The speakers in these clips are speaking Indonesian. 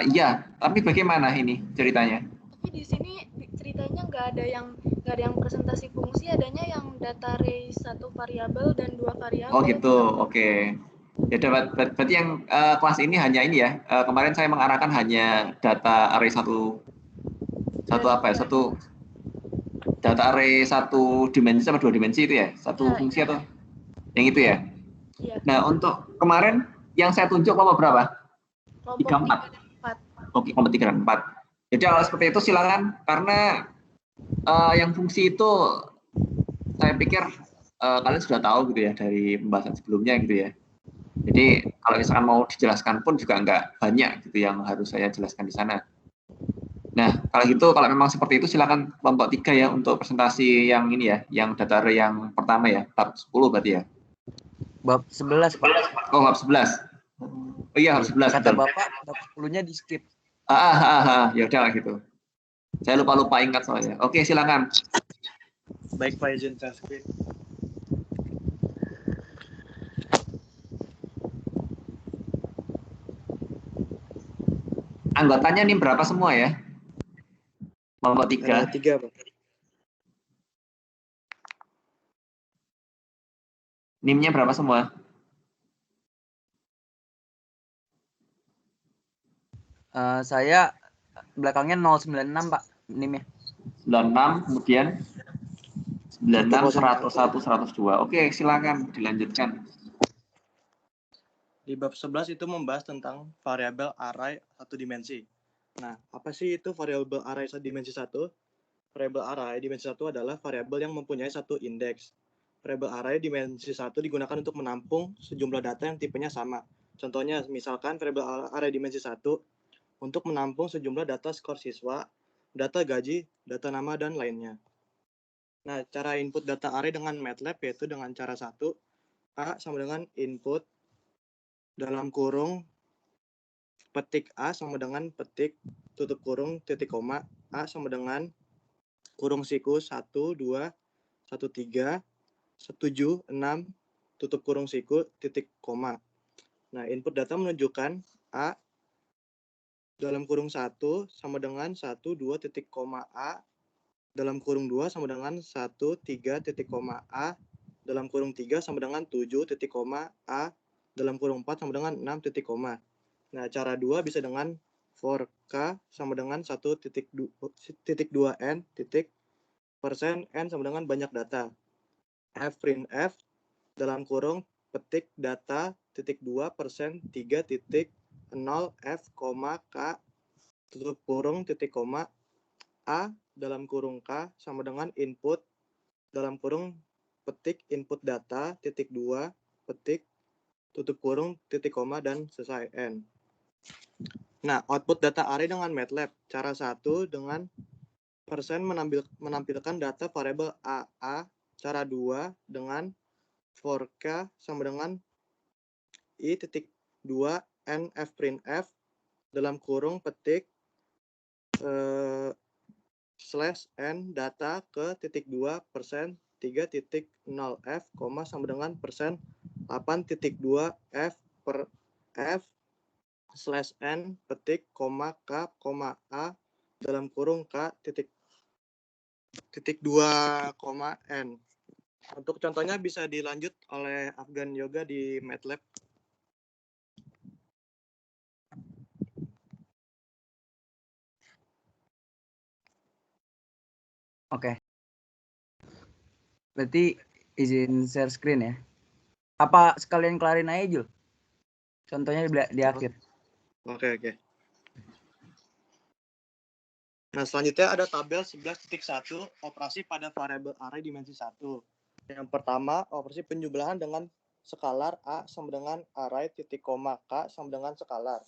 Iya, tapi bagaimana ini ceritanya? Tapi di sini ceritanya nggak ada yang presentasi fungsi, adanya yang data array satu variabel dan dua Oh variabel gitu, itu. oke. Ya, berarti yang kelas ini hanya ini ya. Kemarin saya mengarahkan hanya data array satu satu Dan apa ya? ya, Data array satu dimensi sama dua dimensi itu ya? Satu ya, fungsi iya, atau yang itu ya? iya. Nah, untuk kemarin yang saya tunjuk kelompok berapa? Kelompok Tiga empat. 3 dan 4. Oke, kelompok 3 dan 4. Jadi kalau seperti itu silakan karena yang fungsi itu saya pikir kalian sudah tahu gitu ya dari pembahasan sebelumnya gitu ya. Jadi kalau misalkan mau dijelaskan pun juga nggak banyak gitu yang harus saya jelaskan di sana. Nah, kalau gitu kalau memang seperti itu silakan kelompok 3 ya untuk presentasi yang ini ya, yang data array yang pertama ya, bab 10 berarti ya. Bab 11, Pak. Oh, bab 11. Oh iya, bab 11 Kata betul. Bapak, bab 10-nya di skip. Ya udah gitu. Saya lupa ingat soalnya. Oke, silakan. Baik, Pak, izin saya skip. Anggotanya nih berapa semua ya? Kelompok 3. 3, Pak. NIM-nya berapa semua? Saya belakangnya 096, Pak. NIM-nya. 96, kemudian 96, 101. 101, 102. Oke, silakan dilanjutkan. Di bab 11 itu membahas tentang variabel array satu dimensi. Nah, apa sih itu variabel array dimensi 1? Variabel array dimensi 1 adalah variabel yang mempunyai satu indeks. Variabel array dimensi 1 digunakan untuk menampung sejumlah data yang tipenya sama. Contohnya, misalkan variabel array dimensi 1 untuk menampung sejumlah data skor siswa, data gaji, data nama, dan lainnya. Nah, cara input data array dengan MATLAB yaitu dengan cara 1, A sama dengan input dalam kurung petik A sama dengan petik tutup kurung titik koma A sama dengan kurung siku 1, 2, 1, 3, 7, 6, tutup kurung siku titik koma. Nah, input data menunjukkan A dalam kurung 1 sama dengan 1, 2, titik koma A dalam kurung 2 sama dengan 1, 3, titik koma A dalam kurung 3 sama dengan 7, titik koma A dalam kurung 4 sama dengan 6, titik koma. Nah, cara 2 bisa dengan for K sama dengan 1.2n titik persen N sama dengan banyak data. F print F dalam kurung petik data titik 2 persen 3 titik 0 F, K tutup kurung titik koma A dalam kurung K sama dengan input dalam kurung petik input data titik 2 petik tutup kurung titik koma dan selesai N. Nah, output data array dengan MATLAB. Cara 1 dengan persen menampilkan data variabel A. Cara 2 dengan for K sama dengan I titik 2 N F print F dalam kurung petik slash N data ke titik 2 persen 3 titik 0 F, sama dengan persen 8 titik 2 F per F slash N petik koma K koma A dalam kurung K titik 2 koma N. Untuk contohnya bisa dilanjut oleh Afgan Yoga di MATLAB. Oke. Berarti izin share screen ya. Apa sekalian kelarin aja, Jul? Contohnya di akhir. Oke. Nah, selanjutnya ada tabel 11.1 operasi pada variabel array dimensi 1. Yang pertama, operasi penjumlahan dengan skalar A sama dengan array titik koma K sama dengan skalar.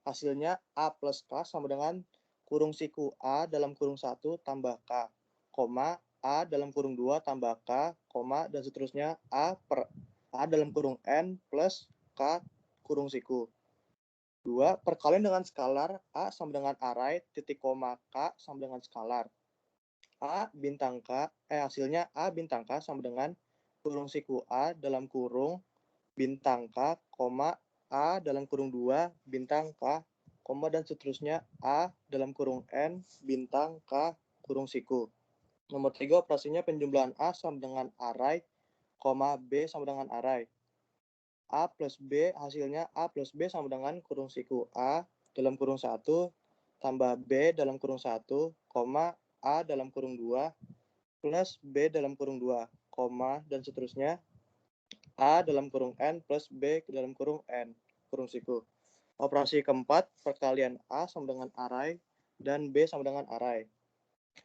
Hasilnya A plus K sama dengan kurung siku A dalam kurung 1 tambah K, koma A dalam kurung 2 tambah K, koma dan seterusnya A per A dalam kurung N plus K kurung siku. 2. Perkalian dengan skalar A sama dengan array titik koma K sama dengan skalar. A bintang K, hasilnya A bintang K sama dengan kurung siku A dalam kurung bintang K, koma A dalam kurung 2 bintang K, koma dan seterusnya A dalam kurung N bintang K kurung siku. Nomor 3 operasinya penjumlahan A sama dengan array, koma B sama dengan array. A plus B hasilnya A plus B sama dengan kurung siku A dalam kurung 1 tambah B dalam kurung 1, koma A dalam kurung 2 plus B dalam kurung 2, koma dan seterusnya A dalam kurung N plus B dalam kurung N kurung siku. Operasi keempat, perkalian A sama dengan array dan B sama dengan array.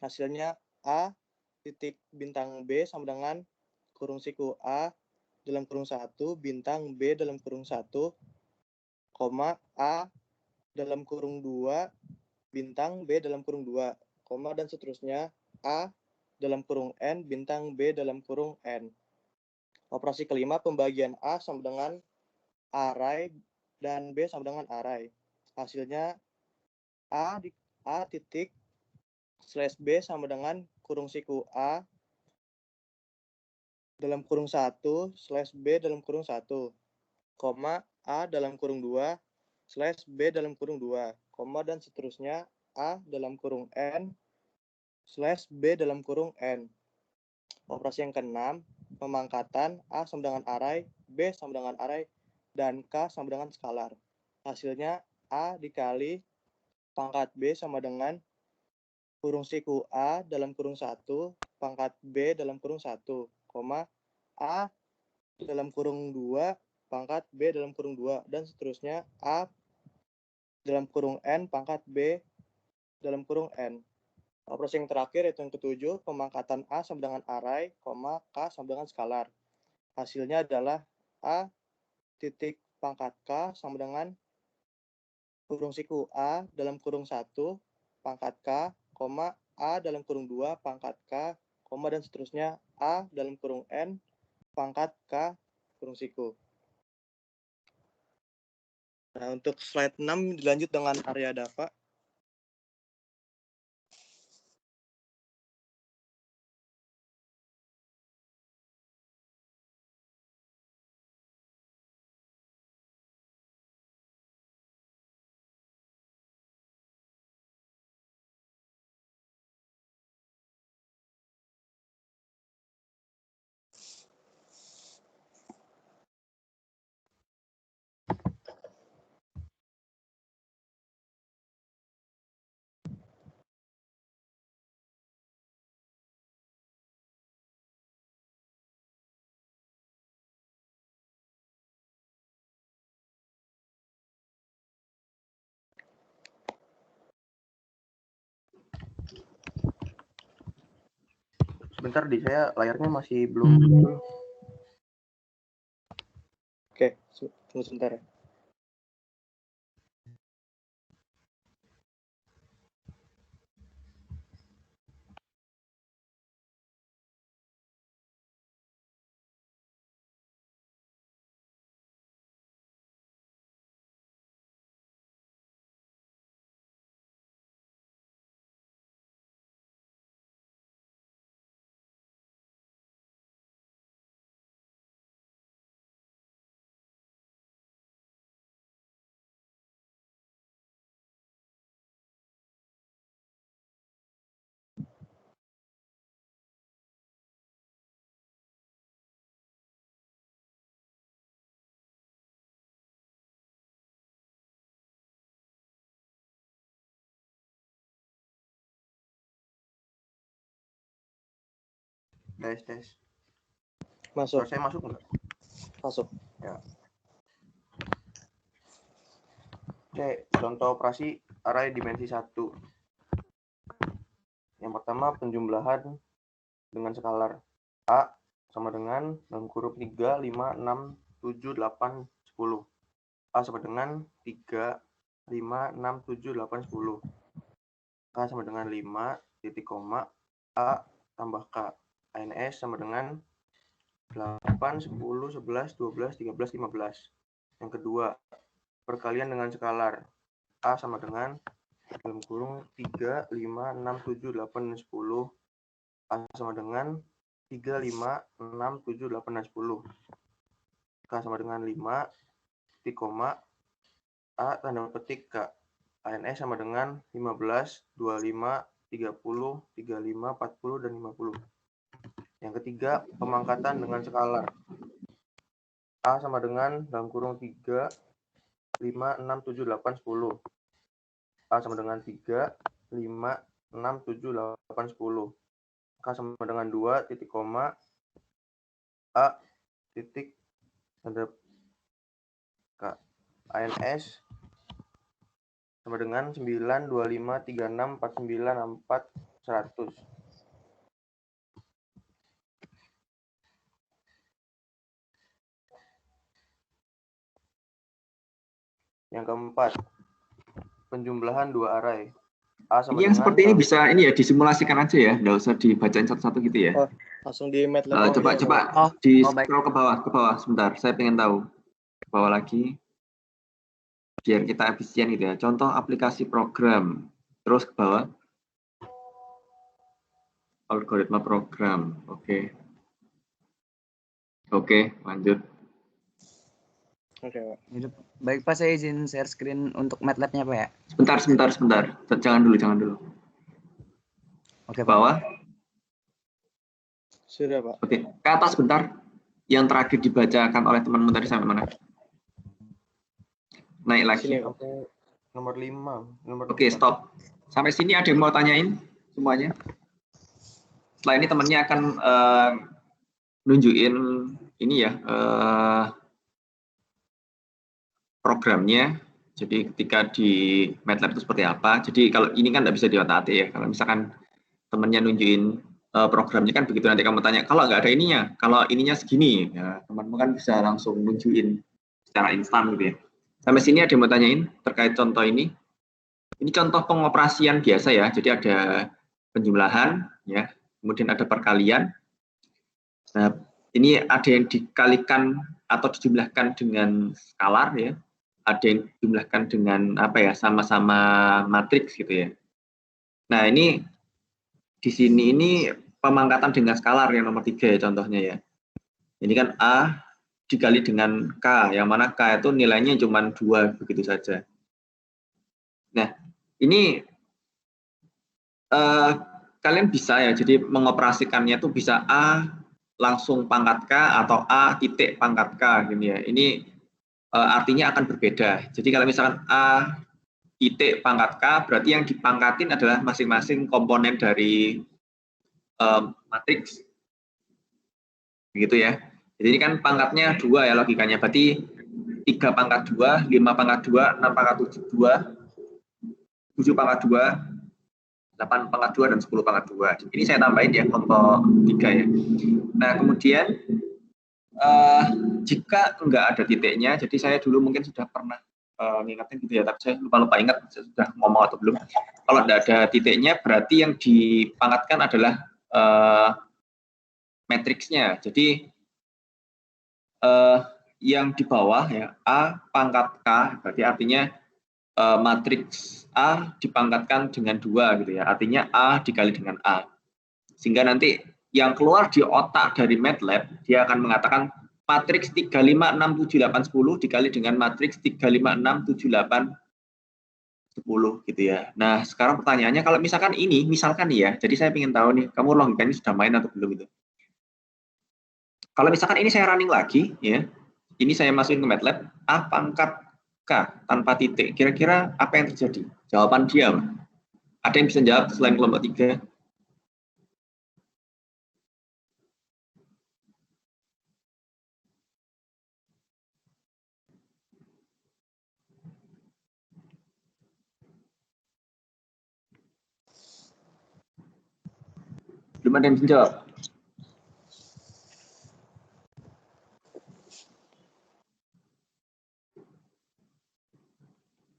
Hasilnya A titik bintang B sama dengan kurung siku A dalam kurung 1 bintang B dalam kurung 1, koma A dalam kurung 2 bintang B dalam kurung 2, koma dan seterusnya A dalam kurung N bintang B dalam kurung N. Operasi kelima, pembagian A sama dengan array dan B sama dengan array. Hasilnya A titik slash B sama dengan kurung siku A dalam kurung 1 slash B dalam kurung 1, koma A dalam kurung 2 slash B dalam kurung 2, koma dan seterusnya A dalam kurung N slash B dalam kurung N. Operasi yang keenam, pemangkatan A sama dengan array, B sama dengan array, dan K sama dengan skalar. Hasilnya A dikali pangkat B sama dengan kurung siku A dalam kurung 1, pangkat B dalam kurung 1, koma A dalam kurung 2, pangkat B dalam kurung 2, dan seterusnya A dalam kurung N, pangkat B dalam kurung N. Operasi yang terakhir yaitu yang ketujuh, pemangkatan A sama dengan array, koma K sama dengan skalar. Hasilnya adalah A titik pangkat K sama dengan kurung siku A dalam kurung 1, pangkat K, koma A dalam kurung 2, pangkat K, koma dan seterusnya A dalam kurung N, pangkat K, kurung siku. Nah, untuk slide 6 dilanjut dengan area data. Sebentar di saya layarnya masih belum muncul. Oke, tunggu sebentar ya. Tes. Masuk. Suara saya masuk nggak? Masuk. Ya. Oke, contoh operasi array dimensi 1. Yang pertama, penjumlahan dengan skalar A sama dengan dalam kurung 3, 5, 6, 7, 8, 10. A sama dengan 3, 5, 6, 7, 8, 10. K sama dengan 5, titik koma, A tambah K. ANS sama dengan 8, 10, 11, 12, 13, 15. Yang kedua, perkalian dengan skalar A sama dengan dalam kurung 3, 5, 6, 7, 8, dan 10. A sama dengan 3, 5, 6, 7, 8, dan 10. K sama dengan 5, titik koma, A tanda petik K. ANS sama dengan 15, 25, 30, 35, 40, dan 50. Yang ketiga, pemangkatan dengan skalar. A sama dengan dalam kurung 3, 5, 6, 7, 8, 10. A sama dengan 3, 5, 6, 7, 8, 10. K sama dengan 2, titik koma, A, titik, tanda K. ANS sama dengan 9, 25, 36, 49, 4, 100. Yang keempat, penjumlahan dua array. A sama Ini yang dengan seperti ini bisa ini ya disimulasikan aja ya, nggak usah dibacain satu-satu gitu ya. Oh, langsung di MATLAB. Coba di scroll ke bawah sebentar. Saya pengen tahu ke bawah lagi biar kita efisien gitu ya. Contoh aplikasi program, terus ke bawah algoritma program. Oke, lanjut. Oke, Pak. Baik Pak, saya izin share screen untuk MATLAB-nya Pak ya. Sebentar. Jangan dulu. Oke Pak. Bawah. Sudah, Pak. Oke, ke atas sebentar. Yang terakhir dibacakan oleh teman-teman tadi sampai mana? Naik lagi. Sini, Pak. Nomor 5. Oke, stop. Sampai sini ada yang mau tanyain semuanya? Setelah ini temannya akan nunjukin ini ya, programnya. Jadi ketika di MATLAB itu seperti apa. Jadi kalau ini kan nggak bisa diotak-atik ya. Kalau misalkan temannya nunjukin programnya kan begitu nanti kamu tanya, kalau nggak ada ininya, kalau ininya segini, ya, teman-teman kan bisa langsung nunjukin secara instan gitu ya. Sampai sini ada yang mau tanyain terkait contoh ini. Ini contoh pengoperasian biasa ya, jadi ada penjumlahan, ya, kemudian ada perkalian. Nah, ini ada yang dikalikan atau dijumlahkan dengan skalar ya, ada yang dijumlahkan dengan apa ya, sama-sama matriks gitu ya. Nah, ini di sini ini pemangkatan dengan skalar yang nomor 3 ya contohnya ya. Ini kan A dikali dengan K, yang mana K itu nilainya cuma 2 begitu saja. Nah, ini kalian bisa ya, jadi mengoperasikannya itu bisa A langsung pangkat K atau A titik pangkat K gitu ya. Ini artinya akan berbeda. Jadi kalau misalkan A titik pangkat K, berarti yang dipangkatin adalah masing-masing komponen dari matriks. Begitu ya. Jadi ini kan pangkatnya 2 ya logikanya. Berarti 3 pangkat 2, 5 pangkat 2, 6 pangkat 2, 7 pangkat 2, 8 pangkat 2, dan 10 pangkat 2. Ini saya tambahin ya kelompok 3 ya. Nah, kemudian jika enggak ada titiknya, jadi saya dulu mungkin sudah pernah ngingetin gitu ya, tapi saya lupa ingat saya sudah ngomong atau belum. Kalau enggak ada titiknya, berarti yang dipangkatkan adalah matriksnya. Jadi yang di bawah ya A pangkat K, berarti artinya matriks A dipangkatkan dengan 2 gitu ya. Artinya A dikali dengan A. Sehingga nanti yang keluar di otak dari MATLAB, dia akan mengatakan matriks 3, 5, 6, 7, 8, 10 dikali dengan matriks 3, 5, 6, 7, 8, 10 gitu ya. Nah, sekarang pertanyaannya kalau misalkan ini, misalkan nih ya, jadi saya ingin tahu nih, kamu logikanya sudah main atau belum itu. Kalau misalkan ini saya running lagi, ya, ini saya masukin ke MATLAB, A pangkat K tanpa titik, kira-kira apa yang terjadi? Jawaban dia, ada yang bisa jawab selain kelompok 3? Belum ada yang bisa jawab?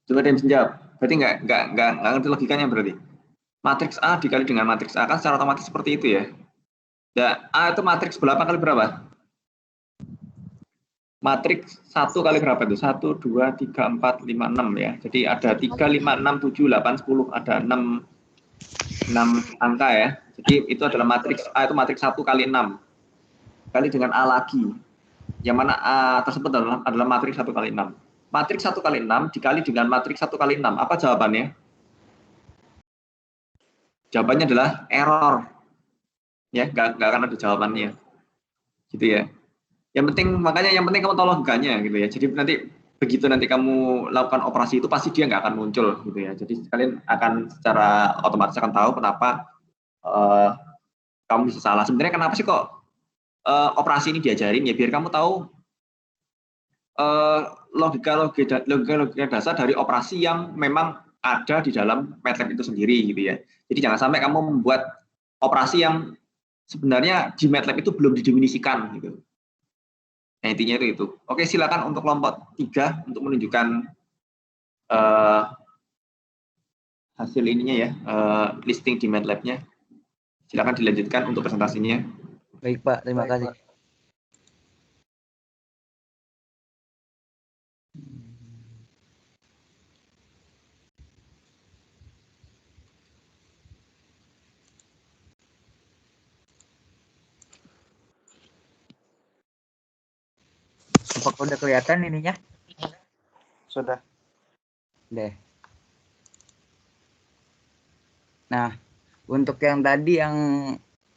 Coba ada yang bisa jawab. Berarti nggak ngerti logikanya berarti. Matriks A dikali dengan matriks A kan secara otomatis seperti itu ya. Ya, A itu matriks berapa kali berapa? Matriks 1 kali berapa itu? 1, 2, 3, 4, 5, 6 ya. Jadi ada 3, 5, 6, 7, 8, 10. Ada 6 angka ya. Jadi itu adalah matriks A, itu matriks 1 kali 6. Kali dengan A lagi. Yang mana A tersebut adalah matriks 1 kali 6. matriks 1 kali 6 dikali dengan matriks 1 kali 6. Apa jawabannya? Jawabannya adalah error. Ya, nggak akan ada jawabannya. Gitu ya. Yang penting kamu tahu logikanya gitu ya. Jadi nanti begitu nanti kamu lakukan operasi itu pasti dia nggak akan muncul gitu ya. Jadi kalian akan secara otomatis akan tahu kenapa kamu bisa salah. Sebenarnya kenapa sih kok operasi ini diajarin ya, biar kamu tahu logika dasar dari operasi yang memang ada di dalam MATLAB itu sendiri gitu ya. Jadi jangan sampai kamu membuat operasi yang sebenarnya di MATLAB itu belum didefinisikan gitu. Nah, intinya itu. Oke, silakan untuk kelompok 3 untuk menunjukkan hasil ininya ya, listing di MATLAB-nya. Silakan dilanjutkan untuk presentasinya. Baik Pak, terima kasih. Apakah udah kelihatan ininya? Sudah. Deh. Nah, untuk yang tadi yang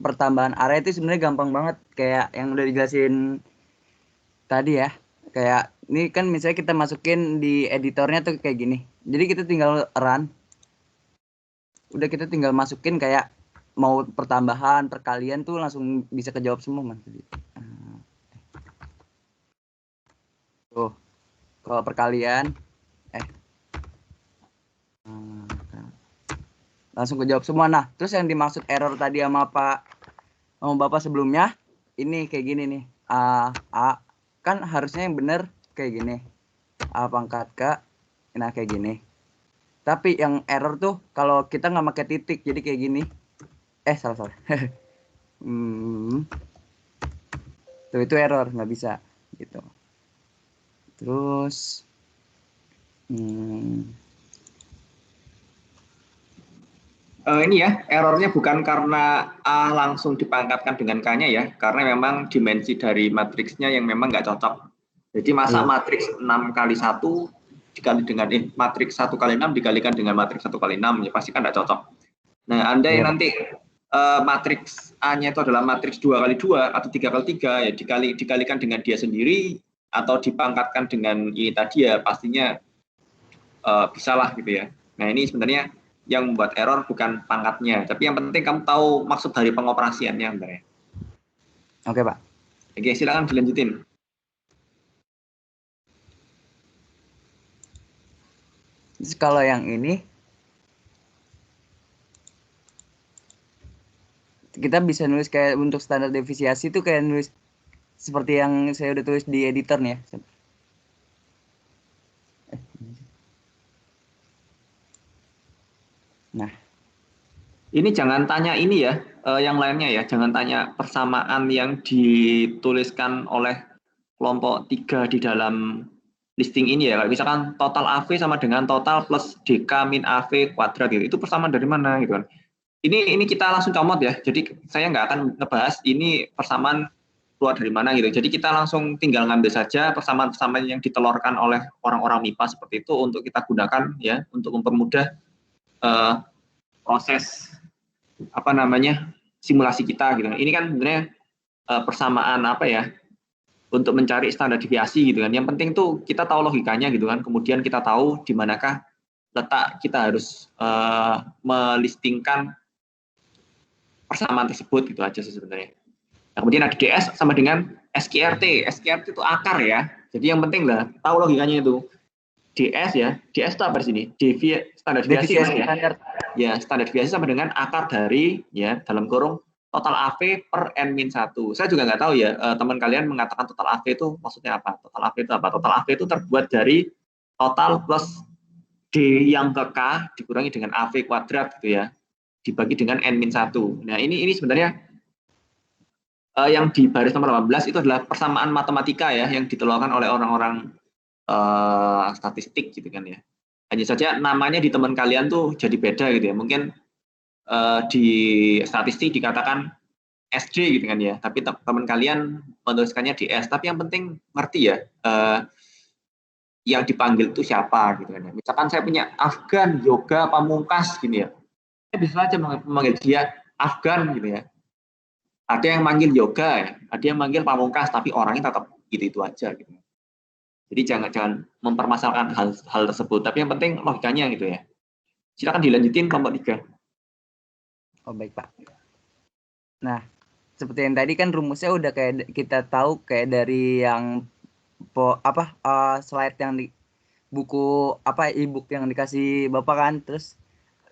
pertambahan area itu sebenarnya gampang banget, kayak yang udah dijelasin tadi ya. Kayak ini kan misalnya kita masukin di editornya tuh kayak gini. Jadi kita tinggal run. Udah kita tinggal masukin kayak mau pertambahan, perkalian tuh langsung bisa kejawab semua, Mas. Tuh. Kalau perkalian langsung kejawab semua. Nah, terus yang dimaksud error tadi sama Bapak sebelumnya ini kayak gini nih. A kan harusnya yang benar kayak gini. A pangkat K. Nah, kayak gini. Tapi yang error tuh kalau kita nggak pakai titik, jadi kayak gini. Salah. Tuh itu error, nggak bisa gitu. Terus ini ya, errornya bukan karena A langsung dipangkatkan dengan K-nya ya, karena memang dimensi dari matriksnya yang memang nggak cocok. Jadi masa matriks 6 kali 1 dikali dengan matriks 1 kali 6 dikalikan dengan matriks 1 kali 6 ya pasti kan nggak cocok. Nah, andai nanti matriks A-nya itu adalah matriks 2 kali 2 atau 3 kali 3 ya dikalikan dengan dia sendiri atau dipangkatkan dengan ini tadi ya pastinya bisalah gitu ya. Nah, ini sebenarnya yang membuat error bukan pangkatnya, tapi yang penting kamu tahu maksud dari pengoperasiannya sebenarnya. Oke, Pak. Oke, silakan dilanjutin. Terus kalau yang ini kita bisa nulis kayak untuk standar defisiasi itu kayak nulis seperti yang saya udah tulis di editor nih ya. Nah, ini jangan tanya ini ya, yang lainnya ya, jangan tanya persamaan yang dituliskan oleh kelompok 3 di dalam listing ini ya. Misalkan total AV sama dengan total plus DK min AV kuadrat gitu. Itu persamaan dari mana gitu kan. Ini kita langsung comot ya. Jadi saya nggak akan ngebahas ini persamaan keluar dari mana gitu. Jadi kita langsung tinggal ngambil saja persamaan-persamaan yang ditelurkan oleh orang-orang MIPA seperti itu untuk kita gunakan ya untuk mempermudah proses simulasi kita gitu. Ini kan sebenarnya persamaan untuk mencari standar deviasi gitu kan. Yang penting tuh kita tahu logikanya gitu kan. Kemudian kita tahu di manakah letak kita harus melistingkan persamaan tersebut gitu aja sih sebenarnya. Nah, kemudian ada DS sama dengan SQRT. SQRT itu akar ya. Jadi yang penting lah tahu logikanya itu. DS ya, DS itu apa di sini? Standar deviasi ya. Ya, standar deviasi sama dengan akar dari ya dalam kurung total AV per N-1. Saya juga nggak tahu ya, teman kalian mengatakan total AV itu maksudnya apa? Total AV itu apa? Total AV itu terbuat dari total plus D yang ke K dikurangi dengan AV kuadrat gitu ya, dibagi dengan N-1. Nah, ini sebenarnya yang di baris nomor 18 itu adalah persamaan matematika ya, yang ditelurkan oleh orang-orang statistik gitu kan ya. Hanya saja namanya di teman kalian tuh jadi beda gitu ya. Mungkin di statistik dikatakan SD gitu kan ya. Tapi teman kalian menuliskannya DS. Tapi yang penting ngerti ya. yang dipanggil itu siapa gitu kan. Misalkan saya punya Afgan, Yoga, Pamungkas gini ya. Saya bisa aja memanggil dia Afgan gitu ya. Ada yang manggil Yoga ya, ada yang manggil Pamungkas, tapi orangnya tetap itu aja gitu. Jadi jangan mempermasalahkan hal tersebut, tapi yang penting logikanya gitu ya. Silakan dilanjutin kelompok 3. Oh baik Pak. Nah, seperti yang tadi kan rumusnya udah kayak kita tahu kayak dari yang slide yang di buku e-book yang dikasih Bapak kan, terus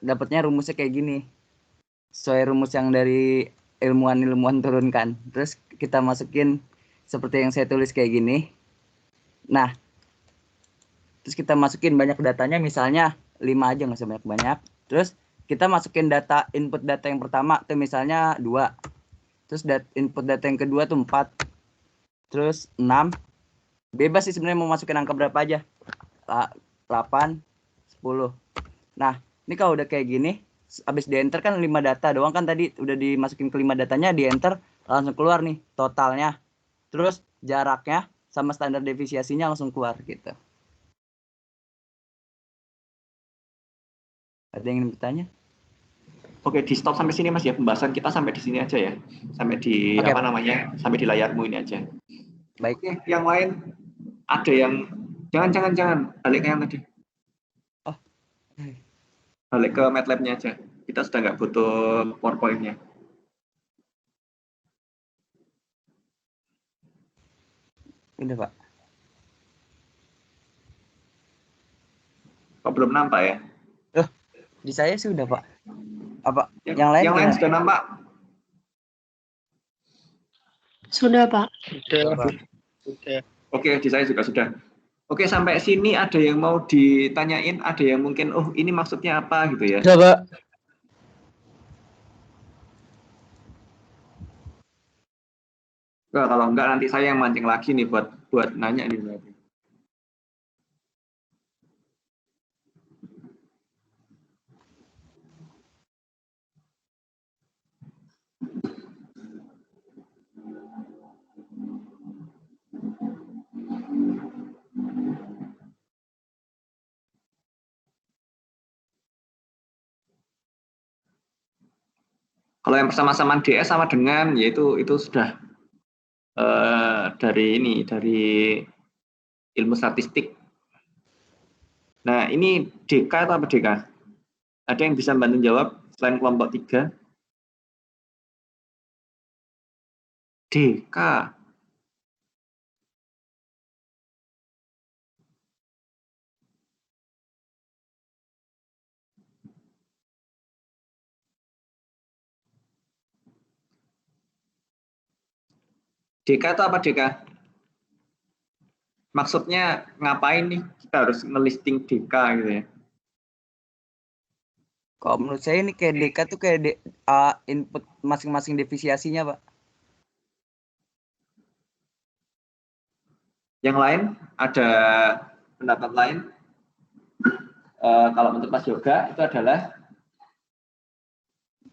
dapatnya rumusnya kayak gini. Sesuai rumus yang dari ilmuwan turunkan. Terus kita masukin seperti yang saya tulis kayak gini. Nah, terus kita masukin banyak datanya, misalnya 5 aja, nggak usah banyak-banyak. Terus kita masukin input data yang pertama tuh misalnya 2. Terus input data yang kedua tuh 4. Terus 6. Bebas sih sebenarnya mau masukin angka berapa aja. 8, 10. Nah, ini kalau udah kayak gini, habis di enter kan 5 data doang kan tadi, udah dimasukin ke 5 datanya, di enter langsung keluar nih totalnya. Terus jaraknya sama standar deviasinya langsung keluar gitu. Ada yang ingin bertanya? Oke, di stop sampai sini Mas ya, pembahasan kita sampai di sini aja ya. Sampai di Oke. sampai di layarmu ini aja. Baik. Oke, yang lain ada yang jangan balik ke yang tadi. Oh. Balik ke MATLAB-nya aja. Kita sudah nggak butuh PowerPoint-nya. Udah, Pak. Kok belum nampak ya? Di saya sih udah, Pak. Apa yang lain? Yang lain sudah nampak? Sudah, Pak. Sudah. Oke, di saya juga sudah. Oke, sampai sini ada yang mau ditanyain, ada yang mungkin, oh ini maksudnya apa gitu ya? Sudah, Pak. Nah, kalau enggak nanti saya yang mancing lagi nih buat nanya nih berarti. Kalau yang bersama-sama DS sama dengan yaitu itu sudah dari ilmu statistik. Nah, ini DK atau apa DK? Ada yang bisa bantu jawab selain kelompok 3? DK. DK itu apa DK? Maksudnya ngapain nih kita harus ngelisting DK gitu ya? Kalau menurut saya ini kayak DK tuh kayak input masing-masing defisiasinya, Pak. Yang lain ada pendapat lain? Kalau menurut Mas Yoga itu adalah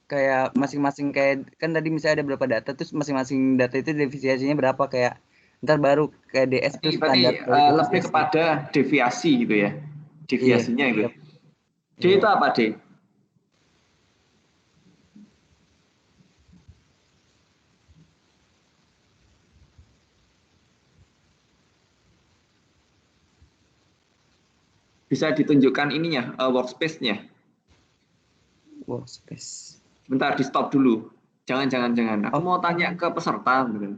kayak masing-masing kayak kan tadi misalnya ada berapa data, terus masing-masing data itu defisiasinya berapa, kayak ntar baru kayak DS itu standar. Lebih kepada deviasi gitu ya, deviasinya gitu. D itu apa D? Bisa ditunjukkan ininya, workspace-nya. Workspace. Bentar, di stop dulu. Jangan. Aku mau tanya ke peserta. Gitu.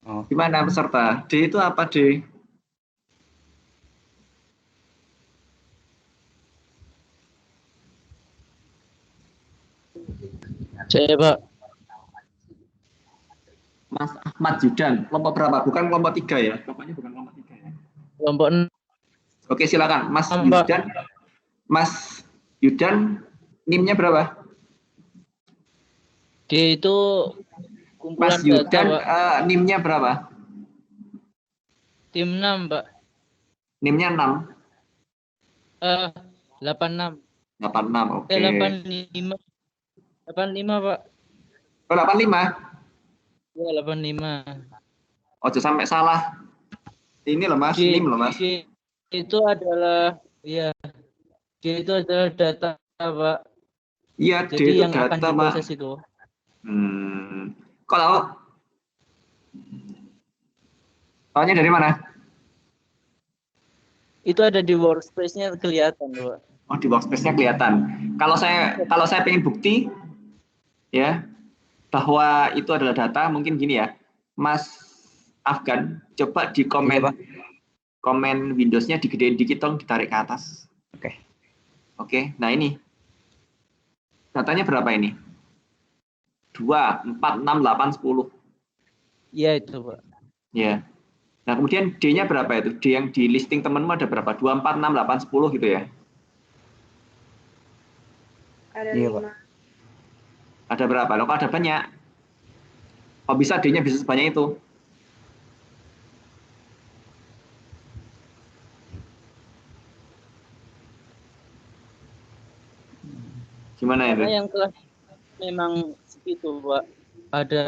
Oh. Gimana peserta? D itu apa D? Saya, Pak. Mas Ahmad Yudan, kelompok berapa? Bukan kelompok 3 ya? Kelompoknya bukan kelompok 3 ya? Kelompok 6. Oke, silakan. Mas Mbak. Yudan. Mas Yudan, NIM-nya berapa? D itu kumpulan Mas Yudan, data, Pak. NIM-nya berapa? Tim 6, Pak. NIM-nya 6? 86. 86, oke. 85. 85, Pak. Oh, 85? Ya, 85. Ojo sampai salah. Ini loh Mas, NIM loh Mas. itu adalah ya dia itu adalah data Pak. Iya, D Jadi itu yang akan data, Pak. diproses itu. Kalau tahunya dari mana? Itu ada di workspace-nya kelihatan, Pak. Oh, di workspace-nya kelihatan. Kalau saya pengen bukti ya bahwa itu adalah data, mungkin gini ya. Mas Afgan, coba di komen Iya, Pak. komen Windows-nya digedein dikit dong, ditarik ke atas. Oke. Oke, nah ini. Datanya berapa ini? 2, 4, 6, 8, 10. Iya itu, Pak. Ya. Nah, kemudian D-nya berapa itu? D yang di listing temenmu ada berapa? 2, 4, 6, 8, 10 gitu ya? Ada Iya, Pak. 5. Ada berapa? Loh, kok ada banyak? Kok bisa D-nya bisa sebanyak itu? Gimana itu? Karena yang telah memang segitu, Pak. Ada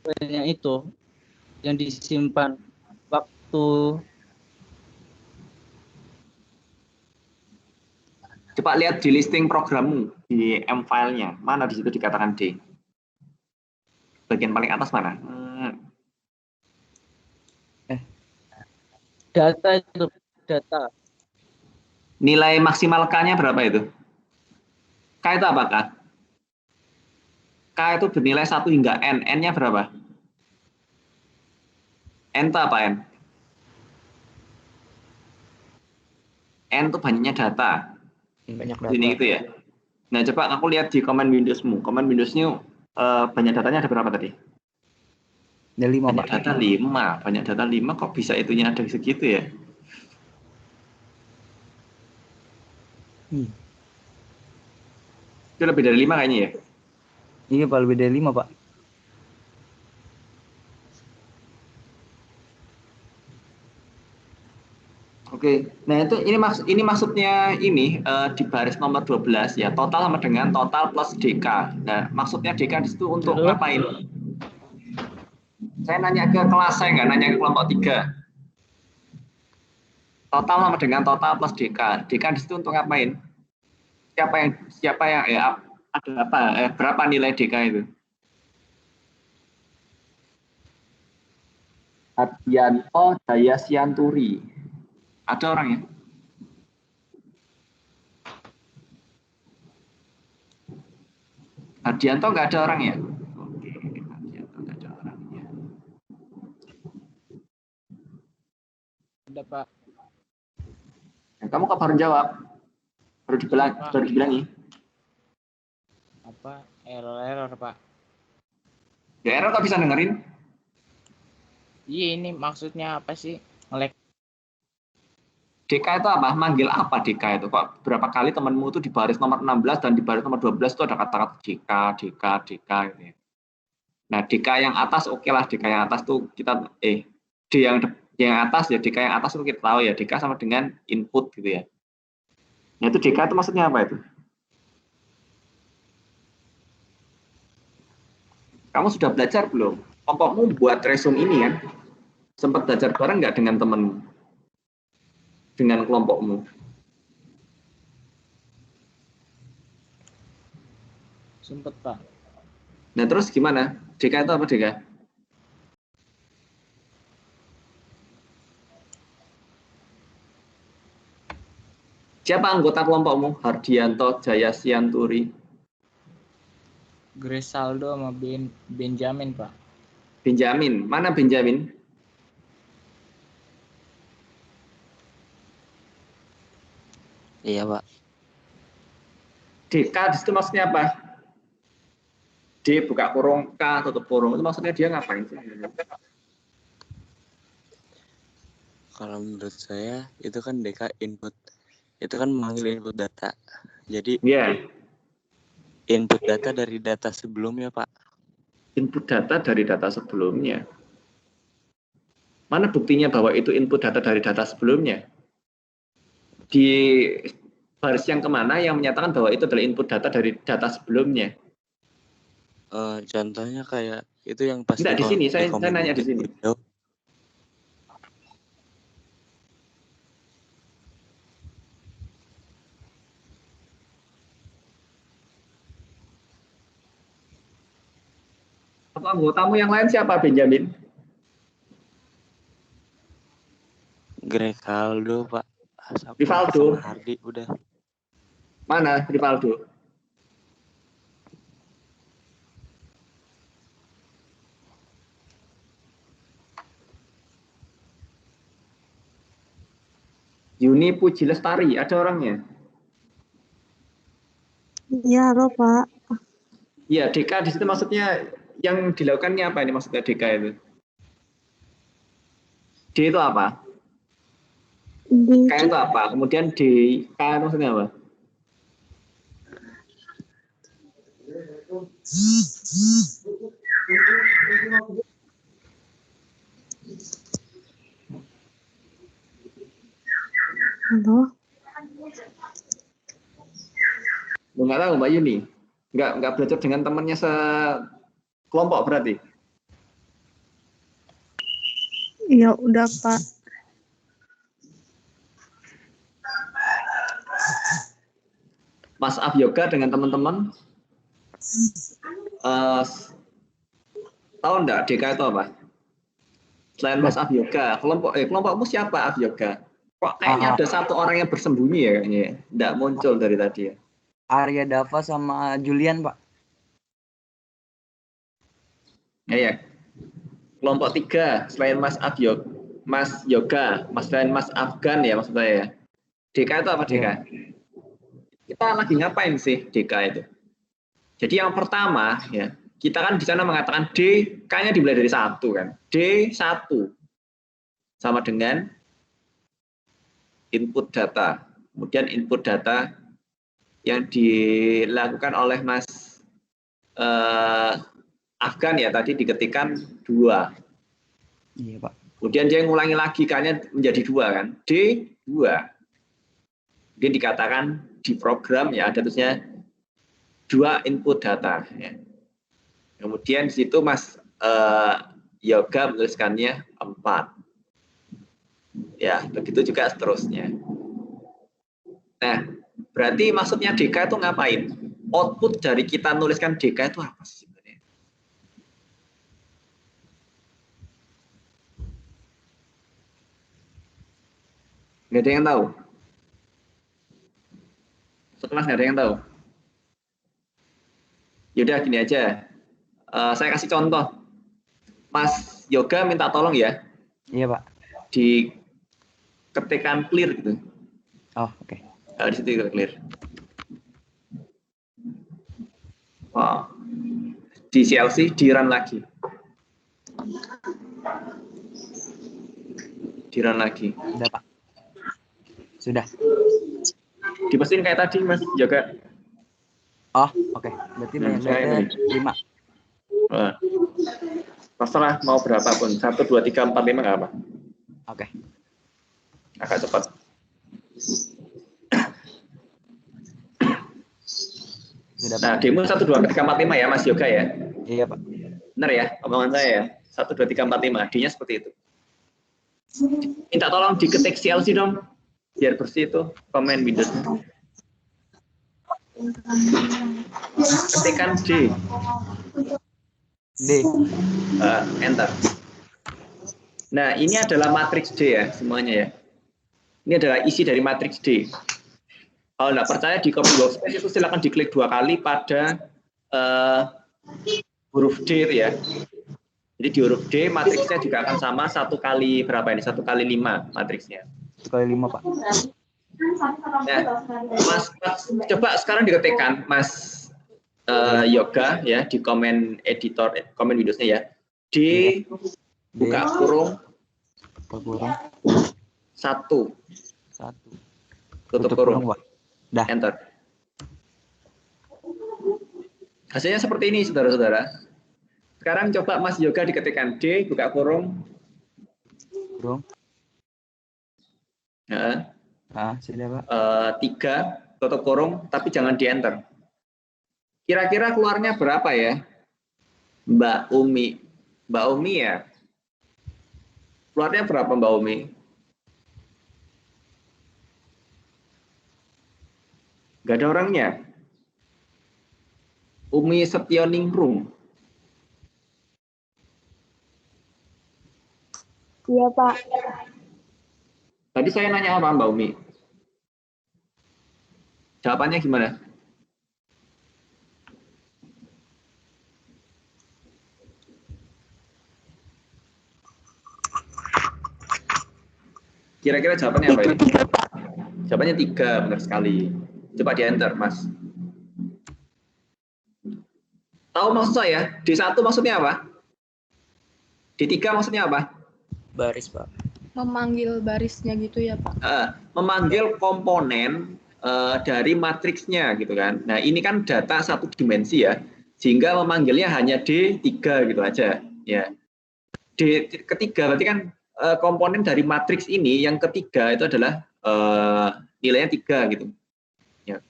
banyak itu yang disimpan waktu. Coba lihat di listing programmu di M-file-nya. Mana di situ dikatakan D? Bagian paling atas mana? Data itu, data. Nilai maksimal K-nya berapa itu? K itu apa, K? K itu bernilai 1 hingga N. N-nya berapa? N itu apa, N? N itu banyaknya data. Banyak Ini data. gitu ya. Nah, coba aku lihat di komen Windows-mu. Komen Windows-nya banyak datanya ada berapa tadi? Ada 5, Banyak Pak. data 5. Banyak data 5 kok bisa itunya ada segitu ya? Itu lebih dari 5 kayaknya ya? Iya, Pak, lebih dari 5, Pak. Oke, nah itu ini maksudnya ini di baris nomor 12 ya, total sama dengan total plus DK. Nah, maksudnya DK di situ untuk Betul. ngapain? Saya nanya ke kelas, saya nggak nanya ke kelompok 3. Total sama dengan total plus DK. DK di situ untuk ngapain? Siapa yang ya ada apa? Berapa nilai DK itu? Adianto Daya Sianturi. Ada orang ya? Adianto nggak ada orang ya? Oke, Adianto nggak ada orangnya. Ada, Pak. Nah, kamu kok baru jawab? Baru dibilangi. Apa? Error, Pak. Ya error kok bisa dengerin? Iya, ini maksudnya apa sih? Nge-lag. DK itu apa? Manggil apa DK itu? Kok berapa kali temanmu itu di baris nomor 16 dan di baris nomor 12 itu ada kata-kata DK gitu ya. Nah, DK yang atas oke lah, DK yang atas tuh kita D yang atas ya, DK yang atas itu kita tahu ya, DK sama dengan input gitu ya. Nah, itu DK itu maksudnya apa itu? Kamu sudah belajar belum? Kelompokmu buat resume ini kan? Sempat belajar bareng nggak dengan temanmu? Dengan kelompokmu? Sempet, Pak. Nah, terus gimana? DK itu apa DK? Siapa anggota kelompokmu? Hardianto Jaya Sianturi. Grisaldo sama Benjamin, Pak. Benjamin. Mana Benjamin? Iya, Pak. DK di situ maksudnya apa? D buka kurung, K tutup kurung. Itu maksudnya dia ngapain sih? Kalau menurut saya itu kan DK input. Itu kan memanggil input data. Jadi input data dari data sebelumnya, Pak. Input data dari data sebelumnya. Mana buktinya bahwa itu input data dari data sebelumnya? Di baris yang kemana yang menyatakan bahwa itu adalah input data dari data sebelumnya? Contohnya kayak itu yang pasti. Tidak di sini, saya nanya di sini. Anggotamu yang lain siapa, Benjamin? Grekaldo, Pak. Rivaldo. Sama Hardi udah. Mana Rivaldo? Yuni Puji Lestari, ada orangnya? Iya, halo Pak. Iya, DK di situ maksudnya yang dilakukannya apa ini maksudnya DK itu? D itu apa? K itu apa? Kemudian D, K itu maksudnya apa? Halo. Nggak tahu Mbak Yuni? Nggak belajar dengan temannya sekelompok berarti? Iya, udah Pak. Mas Af Yoga dengan teman-teman tahu enggak DK itu apa? Selain Mas Af Yoga, kelompokmu siapa Af Yoga? Kok kayaknya ada satu orang yang bersembunyi ya kayaknya, enggak muncul dari tadi ya. Arya Dava sama Julian, Pak. Ya. Kelompok 3 selain Mas Af Yoga, selain Mas Afgan ya maksud saya ya. DK itu apa DK? Kita lagi ngapain sih DK itu? Jadi yang pertama ya, kita kan di sana mengatakan D, K-nya dimulai dari 1 kan. D1 sama dengan input data. Kemudian input data yang dilakukan oleh Mas Afgan ya tadi diketikkan 2. Iya, Pak. Kemudian dia ngulangi lagi K-nya menjadi 2 kan. D2. Dia dikatakan di program ya ada terusnya 2 input data ya. Kemudian di situ Mas Yoga menuliskannya 4. Ya, begitu juga seterusnya. Nah, berarti maksudnya DK itu ngapain? Output dari kita nuliskan DK itu apa sih sebenarnya? Nggak ada yang tahu? Sekelas nggak ada yang tahu? Yaudah gini aja. Saya kasih contoh. Mas Yoga minta tolong ya. Iya, Pak. Di ketikan clear gitu. Oh, oke. Di situ clear. Oh. Di CLC di run lagi. Di run lagi. Sudah, Pak. Sudah. Dipastikan kayak tadi Mas Yoga. Oh, oke. Berarti banyak data 5. Terserah mau berapapun. 1, 2, 3, 4, 5 nggak apa. Oke. Agak cepat. Sudah, Nah, Pak. demo 1, 2, 3, 4, 5 ya Mas Yoga ya. Iya, Pak. Benar ya omongan saya ya. 1, 2, 3, 4, 5. D-nya seperti itu. Minta tolong diketik CLC dong. Biar bersih itu komen Windows. Ketikkan D. D. Enter. Nah, ini adalah matriks D ya semuanya ya. Ini adalah isi dari matriks D. Kalau nggak percaya di copy workspace itu silakan diklik 2 kali pada huruf D itu ya. Jadi di huruf D matriksnya juga akan sama 1 kali berapa ini? 1 kali 5 matriksnya. 1 kali 5, Pak. Nah, Mas coba sekarang diketikkan Mas Yoga ya di komen editor, komen Windowsnya ya. D buka kurung 1 tutup kurung. Dah. Enter. Hasilnya seperti ini saudara-saudara. Sekarang coba Mas Yoga diketikkan D buka kurung. Sudah, Pak. 3 tutup kurung tapi jangan di enter. Kira-kira keluarnya berapa ya? Mbak Umi ya. Keluarnya berapa Mbak Umi? Gak ada orangnya. Umi Setioningrum. Iya, Pak. Tadi saya nanya apa, Mbak Umi? Jawabannya gimana? Kira-kira jawabannya apa ini? Jawabannya 3, benar sekali. Coba di enter, Mas. Tahu maksud saya? D1 maksudnya apa? D3 maksudnya apa? Baris, Pak. Memanggil barisnya gitu ya, Pak. Memanggil komponen dari matriksnya gitu kan. Nah, ini kan data satu dimensi ya. Sehingga memanggilnya hanya D3 gitu aja, ya. D ketiga berarti kan komponen dari matriks ini yang ketiga itu adalah nilainya 3 gitu. Ya.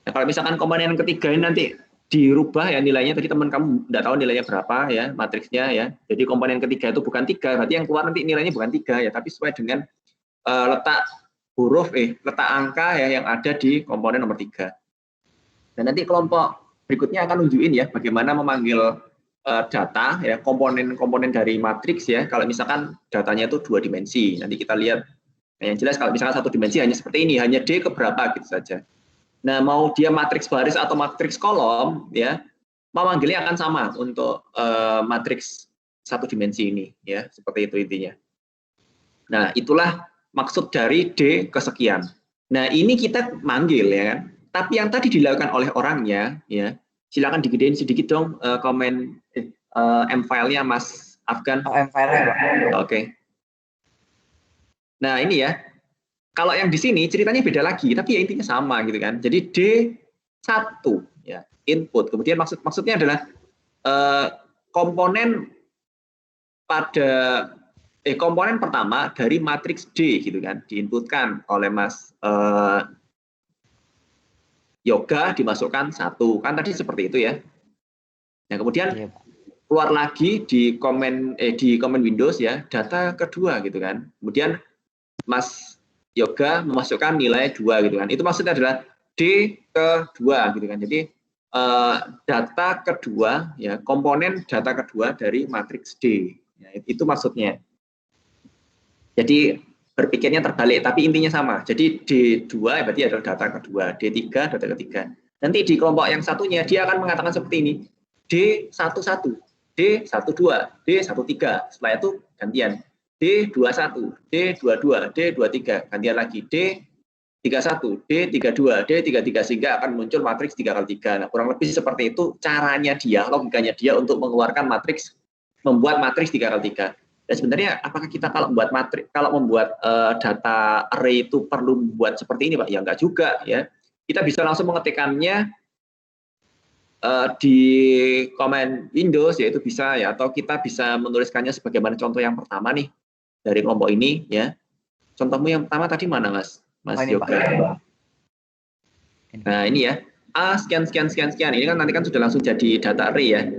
Nah, kalau misalkan komponen yang ketiga ini nanti dirubah ya nilainya, tadi teman kamu tidak tahu nilainya berapa ya matriksnya ya. Jadi komponen ketiga itu bukan 3, berarti yang keluar nanti nilainya bukan 3 ya, tapi sesuai dengan letak huruf letak angka ya yang ada di komponen nomor 3. Dan nanti kelompok berikutnya akan nunjukin ya bagaimana memanggil data ya komponen-komponen dari matriks ya. Kalau misalkan datanya itu 2 dimensi, nanti kita lihat. Nah, yang jelas kalau misalkan 1 dimensi hanya seperti ini, hanya D keberapa gitu saja. Nah, mau dia matriks baris atau matriks kolom ya, memanggilnya akan sama untuk matriks 1 dimensi ini ya, seperti itu intinya. Nah, itulah maksud dari D kesekian. Nah, ini kita manggil ya kan. Tapi yang tadi dilakukan oleh orangnya ya, silakan digedein sedikit dong komen M-file-nya Mas Afgan. Oh, M-file-nya, Pak. Oke. Nah, ini ya. Kalau yang di sini ceritanya beda lagi, tapi ya intinya sama gitu kan. Jadi D1 ya, input. Kemudian maksudnya adalah komponen komponen pertama dari matriks D gitu kan, diinputkan oleh Mas Yoga, dimasukkan 1. Kan tadi seperti itu ya. Nah, kemudian keluar lagi di komen Windows ya, data kedua gitu kan. Kemudian Mas Yoga memasukkan nilai 2 gitu kan. Itu maksudnya adalah D kedua gitu kan. Jadi data kedua ya, komponen data kedua dari matriks D. Ya, itu maksudnya. Jadi berpikirnya terbalik, tapi intinya sama. Jadi D2 berarti adalah data kedua, D3 data ketiga. Nanti di kelompok yang satunya dia akan mengatakan seperti ini. D11, D12, D13. Setelah itu gantian. D21, D22, D23, gantian lagi D31, D32, D33 sehingga akan muncul matriks 3x3. Nah, kurang lebih seperti itu caranya dia, logikanya dia untuk mengeluarkan matriks, membuat matriks 3x3. Dan sebenarnya apakah kita kalau membuat data array itu perlu membuat seperti ini, Pak? Ya enggak juga ya. Kita bisa langsung mengetikkannya di komen Windows yaitu bisa ya, atau kita bisa menuliskannya sebagaimana contoh yang pertama nih dari kelompok ini ya. Contohmu yang pertama tadi mana Mas Yoga? Nah, ini ya. Sekian. Ini kan nanti kan sudah langsung jadi data array ya.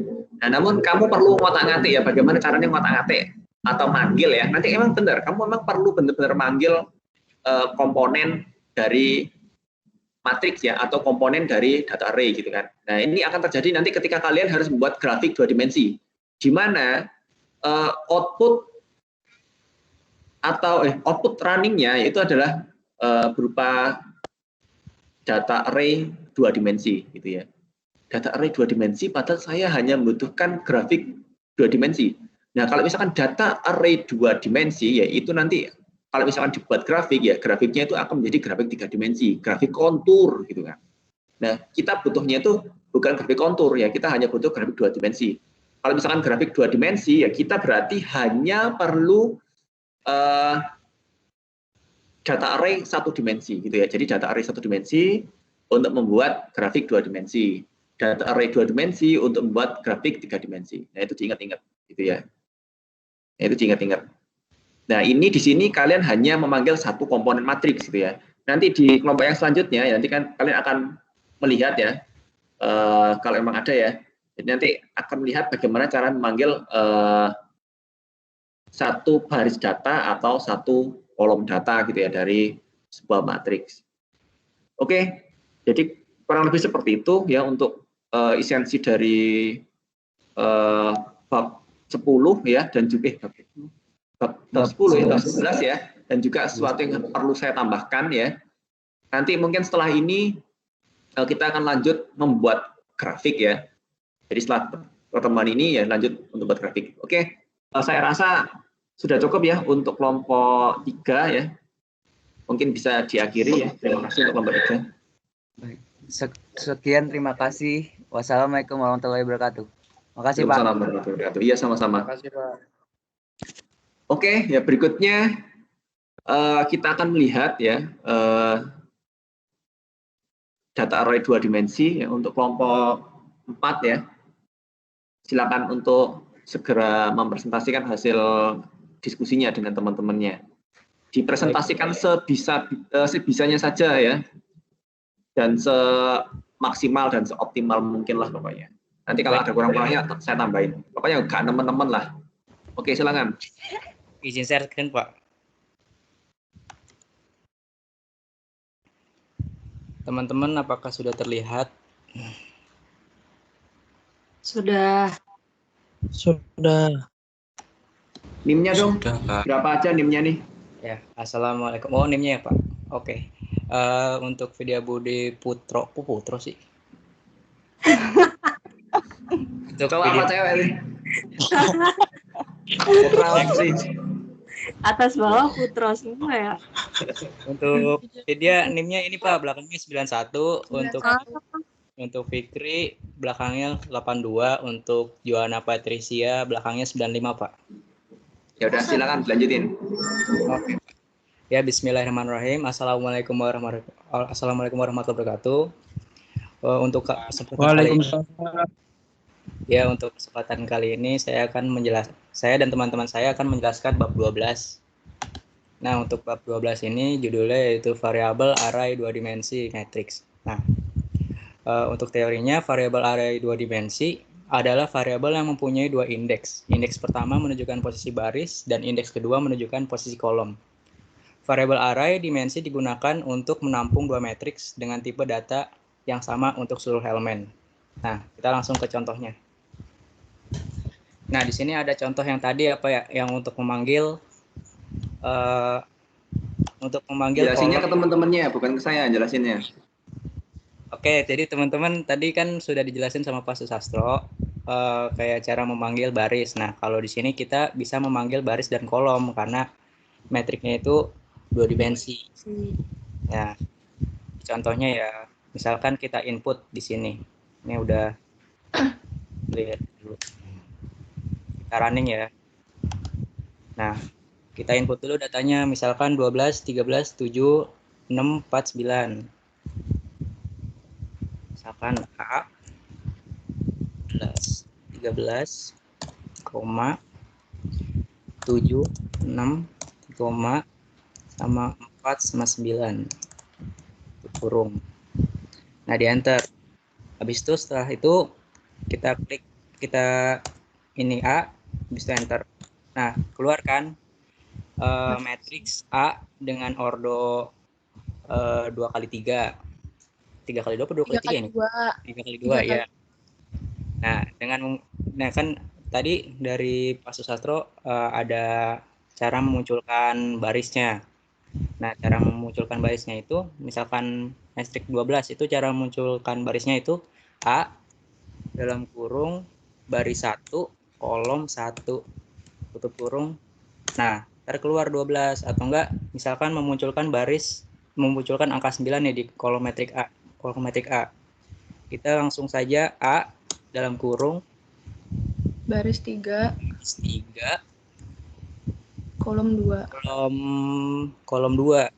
Nah, namun kamu perlu ngotak-ngatik ya, bagaimana caranya ngotak-ngatik atau manggil ya. Nanti emang benar, kamu memang perlu benar-benar manggil komponen dari matriks ya, atau komponen dari data array gitu kan. Nah, ini akan terjadi nanti ketika kalian harus membuat grafik 2 dimensi, di mana output runningnya itu adalah berupa data array 2 dimensi gitu ya. Data array 2 dimensi, padahal saya hanya membutuhkan grafik 2 dimensi. Nah, kalau misalkan data array 2 dimensi, ya itu nanti kalau misalkan dibuat grafik, ya grafiknya itu akan menjadi grafik 3 dimensi, grafik kontur gitu kan. Nah, kita butuhnya itu bukan grafik kontur, ya kita hanya butuh grafik 2 dimensi. Kalau misalkan grafik 2 dimensi, ya kita berarti hanya perlu data array 1 dimensi gitu ya. Jadi data array 1 dimensi untuk membuat grafik 2 dimensi. Data array 2 dimensi untuk membuat grafik 3 dimensi. Nah, itu diingat-ingat gitu ya. Nah, itu diingat-ingat. Nah, ini di sini kalian hanya memanggil 1 komponen matriks gitu ya. Nanti di kelompok yang selanjutnya ya, nanti kan kalian akan melihat ya, kalau memang ada ya. Jadi nanti akan melihat bagaimana cara memanggil 1 baris data atau 1 kolom data gitu ya dari sebuah matriks. Oke, jadi kurang lebih seperti itu ya untuk esensi dari bab 10 ya, dan juga bab bab 10 ya, bab 11 ya, dan juga sesuatu yang perlu saya tambahkan ya. Nanti mungkin setelah ini kita akan lanjut membuat grafik ya. Jadi setelah pertemuan ini ya lanjut untuk buat grafik. Oke, saya rasa sudah cukup ya untuk kelompok 3 ya. Mungkin bisa diakhiri ya. Terima kasih untuk kelompok 3. Baik. Sekian, terima kasih. Wassalamualaikum warahmatullahi wabarakatuh. Makasih Pak. Waalaikumsalam warahmatullahi wabarakatuh. Iya, sama-sama. Terima kasih, Pak. Oke, ya berikutnya kita akan melihat ya data array 2 dimensi ya, untuk kelompok 4 ya. Silakan untuk segera mempresentasikan hasil diskusinya dengan teman-temannya. Dipresentasikan sebisanya saja ya, dan semaksimal dan seoptimal mungkin lah pokoknya. Nanti kalau ada kurang-kurangnya saya tambahin. Pokoknya gak nemen-nemen lah. Oke, silakan. Izin share screen, Pak. Teman-teman, apakah sudah terlihat? Sudah. NIM-nya dong. Sudah, Pak. Berapa aja NIM-nya nih? Ya, assalamualaikum. Oh, NIM-nya ya, Pak. Oke. Untuk Vidya Budi Putro sih. Untuk Cowok apa cewek nih? Atas bawah Putro semua ya. Untuk Vidya NIM-nya ini Pak, belakangnya 91, untuk Fikri belakangnya 82, untuk Joanna Patricia belakangnya 95, Pak. Ya udah, silakan lanjutin. Oke. Ya, bismillahirrahmanirrahim. Assalamualaikum warahmatullahi wabarakatuh. Untuk kesempatan kali ini saya dan teman-teman saya akan menjelaskan bab 12. Nah, untuk bab 12 ini judulnya yaitu variabel array 2 dimensi matriks. Nah, untuk teorinya variabel array 2 dimensi adalah variabel yang mempunyai 2 indeks. Indeks pertama menunjukkan posisi baris dan indeks kedua menunjukkan posisi kolom. Variabel array dimensi digunakan untuk menampung 2 matriks dengan tipe data yang sama untuk seluruh elemen. Nah, kita langsung ke contohnya. Nah, di sini ada contoh yang tadi yang untuk memanggil jelasinnya ke teman-temannya, bukan ke saya jelasinnya. Oke, jadi teman-teman tadi kan sudah dijelasin sama Pak Susastro kayak cara memanggil baris. Nah, kalau di sini kita bisa memanggil baris dan kolom karena metriknya itu 2 dimensi. Ya, contohnya ya, misalkan kita input di sini. Ini udah lihat dulu. Kita running ya. Nah, kita input dulu datanya, misalkan 12, 13, 7, 6, 4, 9. Misalkan A 13, 7, 6, sama 4 sama 9 kurung. Nah, di enter. Habis itu setelah itu kita klik, ini A, habis itu enter. Nah, keluarkan matriks A dengan ordo 2 kali 3. 3 kali 2 atau 2 kali 3 ini? 3 kali 2 ya. Nah, kan tadi dari Pak Susastro ada cara memunculkan barisnya. Nah, cara memunculkan barisnya itu, misalkan matriks 12 itu cara memunculkan barisnya itu A dalam kurung baris 1 kolom 1 tutup kurung. Nah, terkeluar 12 atau enggak misalkan memunculkan angka 9 ya di kolom metrik A. Kita langsung saja A dalam kurung baris 3 kolom 2. Kolom 2.